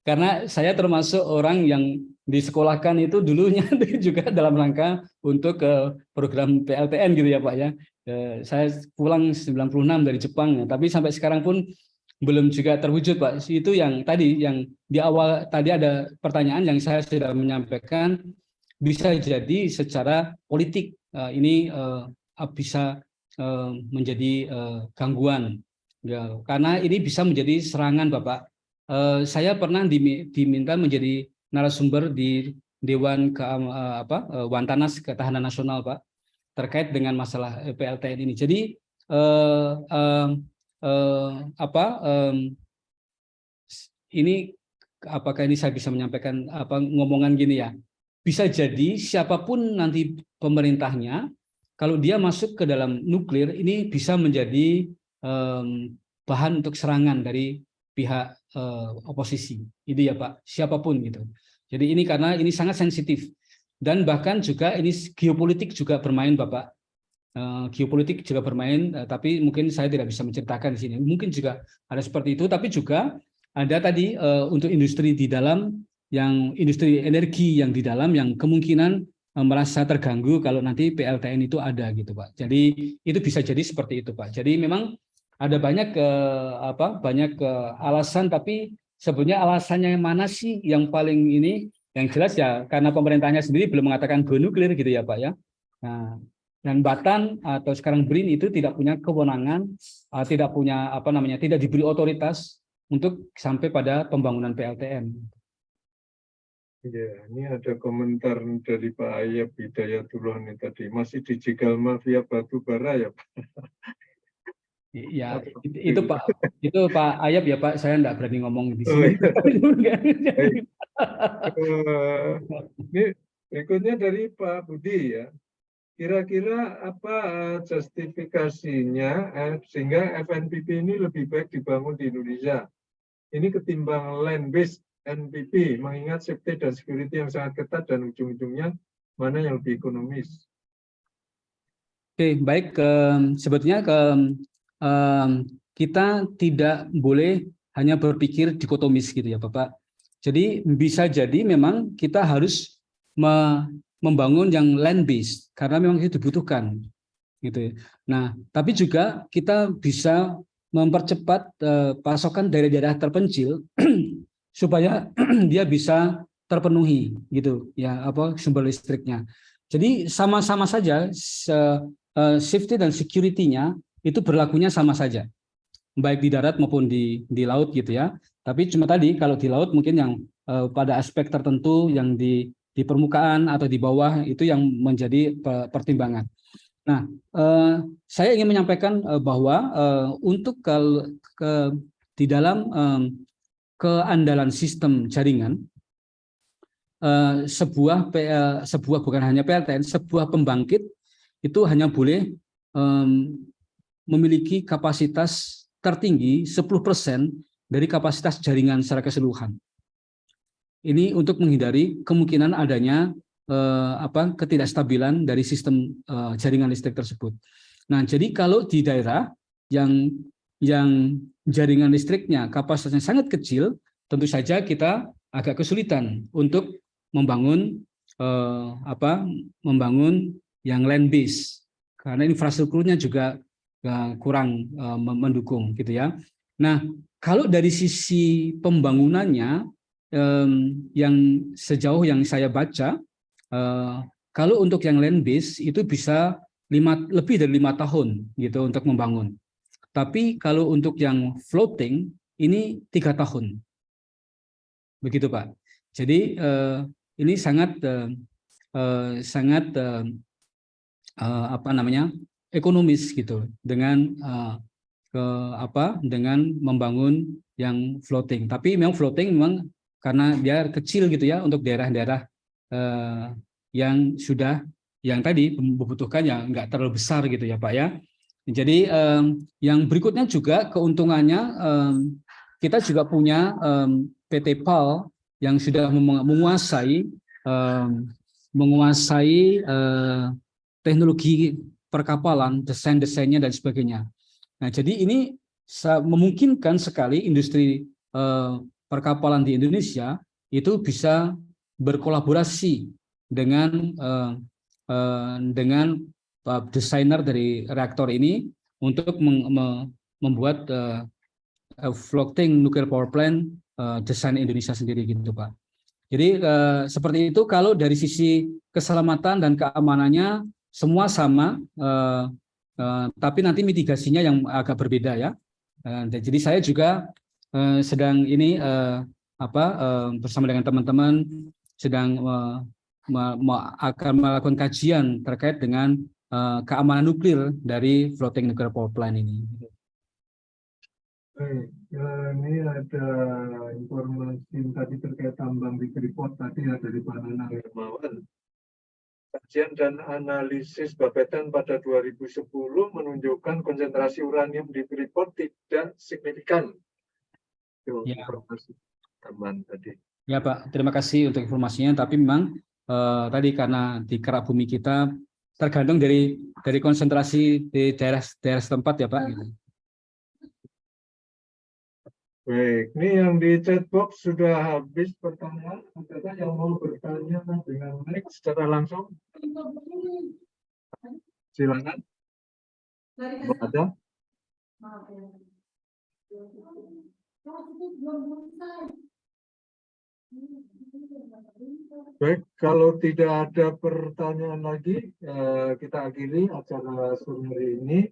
Karena saya termasuk orang yang disekolahkan itu dulunya juga dalam rangka untuk program PLTN gitu ya Pak ya. Saya pulang 96 dari Jepang ya, tapi sampai sekarang pun belum juga terwujud Pak. Itu yang tadi yang di awal tadi ada pertanyaan yang saya sudah menyampaikan, bisa jadi secara politik ini bisa menjadi gangguan ya, karena ini bisa menjadi serangan Bapak. Saya pernah diminta menjadi narasumber di Dewan Wantanas Ketahanan Nasional Pak, terkait dengan masalah PLTN ini. Jadi ini apakah ini saya bisa menyampaikan ngomongan gini ya? Bisa jadi siapapun nanti pemerintahnya, kalau dia masuk ke dalam nuklir, ini bisa menjadi bahan untuk serangan dari pihak oposisi. Itu ya Pak, siapapun gitu. Jadi ini karena ini sangat sensitif. Dan bahkan juga ini geopolitik juga bermain Bapak. Geopolitik juga bermain, tapi mungkin saya tidak bisa menceritakan di sini. Mungkin juga ada seperti itu, tapi juga ada tadi untuk industri di dalam, yang industri energi yang di dalam, yang kemungkinan merasa terganggu kalau nanti PLTN itu ada gitu Pak. Jadi itu bisa jadi seperti itu Pak. Jadi memang ada banyak banyak alasan, tapi sebenarnya alasannya yang mana sih yang paling ini? Yang jelas ya karena pemerintahnya sendiri belum mengatakan go nuklir gitu ya Pak ya. Nah, dan Batan atau sekarang BRIN itu tidak punya kewenangan, tidak punya tidak diberi otoritas untuk sampai pada pembangunan PLTN. Ya, ini ada komentar dari Pak Ayab Hidayatullah nih tadi, masih dijegal mafia batu bara ya Pak? Ya, itu Pak Ayab ya Pak, saya enggak berani ngomong di Oh, sini. iya. Ini berikutnya dari Pak Budi ya. Kira-kira apa justifikasinya sehingga FNPP ini lebih baik dibangun di Indonesia? Ini ketimbang land-based NPP, mengingat safety dan security yang sangat ketat dan ujung-ujungnya mana yang lebih ekonomis? Oke, baik. Sebetulnya kita tidak boleh hanya berpikir dikotomis gitu ya Bapak. Jadi bisa jadi memang kita harus membangun yang land based karena memang itu dibutuhkan gitu. Nah, tapi juga kita bisa mempercepat pasokan daerah-daerah terpencil supaya dia bisa terpenuhi gitu ya sumber listriknya. Jadi sama-sama saja safety dan security-nya itu berlakunya sama saja, baik di darat maupun di laut gitu ya. Tapi cuma tadi kalau di laut mungkin yang pada aspek tertentu yang di permukaan atau di bawah itu yang menjadi pertimbangan. Nah, saya ingin menyampaikan bahwa untuk di dalam keandalan sistem jaringan, sebuah bukan hanya PLTN, sebuah pembangkit itu hanya boleh memiliki kapasitas tertinggi 10% dari kapasitas jaringan secara keseluruhan. Ini untuk menghindari kemungkinan adanya ketidakstabilan dari sistem jaringan listrik tersebut. Nah, jadi kalau di daerah yang jaringan listriknya kapasitasnya sangat kecil, tentu saja kita agak kesulitan untuk membangun membangun yang land base karena infrastrukturnya juga kurang mendukung gitu ya. Nah, kalau dari sisi pembangunannya yang sejauh yang saya baca, kalau untuk yang land base itu bisa lebih dari 5 tahun gitu untuk membangun. Tapi kalau untuk yang floating ini 3 tahun. Begitu Pak. Jadi ini sangat ekonomis gitu dengan dengan membangun yang floating. Tapi memang floating memang karena dia kecil gitu ya untuk daerah-daerah yang tadi membutuhkan yang enggak terlalu besar gitu ya Pak ya. Jadi yang berikutnya juga keuntungannya kita juga punya PT PAL yang sudah menguasai teknologi perkapalan, desainnya dan sebagainya. Nah, jadi ini memungkinkan sekali industri perkapalan di Indonesia itu bisa berkolaborasi dengan desainer dari reaktor ini untuk membuat floating nuclear power plant desain Indonesia sendiri gitu Pak. Jadi seperti itu. Kalau dari sisi keselamatan dan keamanannya semua sama, tapi nanti mitigasinya yang agak berbeda ya. Jadi saya juga sedang ini bersama dengan teman-teman sedang akan melakukan kajian terkait dengan keamanan nuklir dari floating nuclear power plant ini. Baik, ini ada informasi tadi terkait tambang di Freeport tadi ya dari Pak Nanang Hermawan. Kajian dan analisis Bapeten pada 2010 menunjukkan konsentrasi uranium di Freeport tidak signifikan. Itu Ya. informasi teman tadi. Ya Pak, terima kasih untuk informasinya. Tapi memang tadi karena di kerak bumi kita tergantung dari konsentrasi di daerah setempat ya Pak. Gitu. Baik, ini yang di chat box sudah habis pertanyaan. Ada yang mau bertanya dengan mic secara langsung? Silakan. Ada? Baik, kalau tidak ada pertanyaan lagi, kita akhiri acara sore hari ini.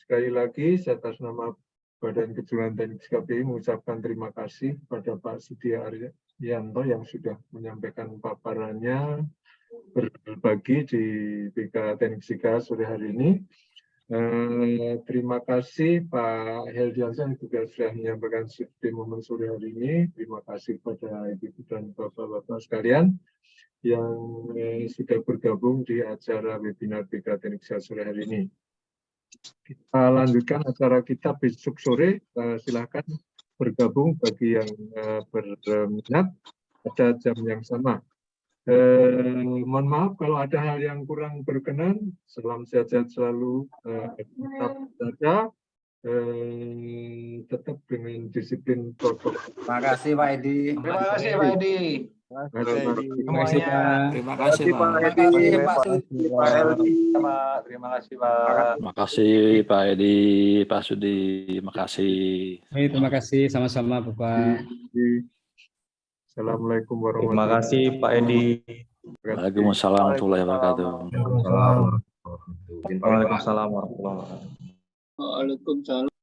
Sekali lagi, saya atas nama Badan Kejuruan Teknik KPI mengucapkan terima kasih kepada Pak Sudi Arianto yang sudah menyampaikan paparannya berbagi di BK Teknik Fisika sore hari ini. Terima kasih Pak Heldiansyah yang juga sudah menyampaikan di momen sore hari ini. Terima kasih kepada Ibu dan Bapak-Bapak sekalian yang sudah bergabung di acara webinar BK Teknik Fisika sore hari ini. Kita lanjutkan acara kita besok sore. Silakan bergabung bagi yang berminat pada jam yang sama. Mohon maaf kalau ada hal yang kurang berkenan. Salam sehat-sehat selalu. Tetap saja, tetap dengan disiplin protokol. Terima kasih Pak Edi. Terima kasih Pak Edi. Terima kasih Pak. Terima kasih Pak. Terima kasih Pak Sudi. Pak Heldi. Terima kasih Pak. Terima kasih Pak Edi, Pak Sudi, terima kasih. Terima kasih sama-sama Bapak. Assalamualaikum warahmatullahi Terima kasih Pak Edi. Waalaikumsalam warahmatullahi wabarakatuh. Waalaikumsalam warahmatullahi wabarakatuh. Waalaikumsalam.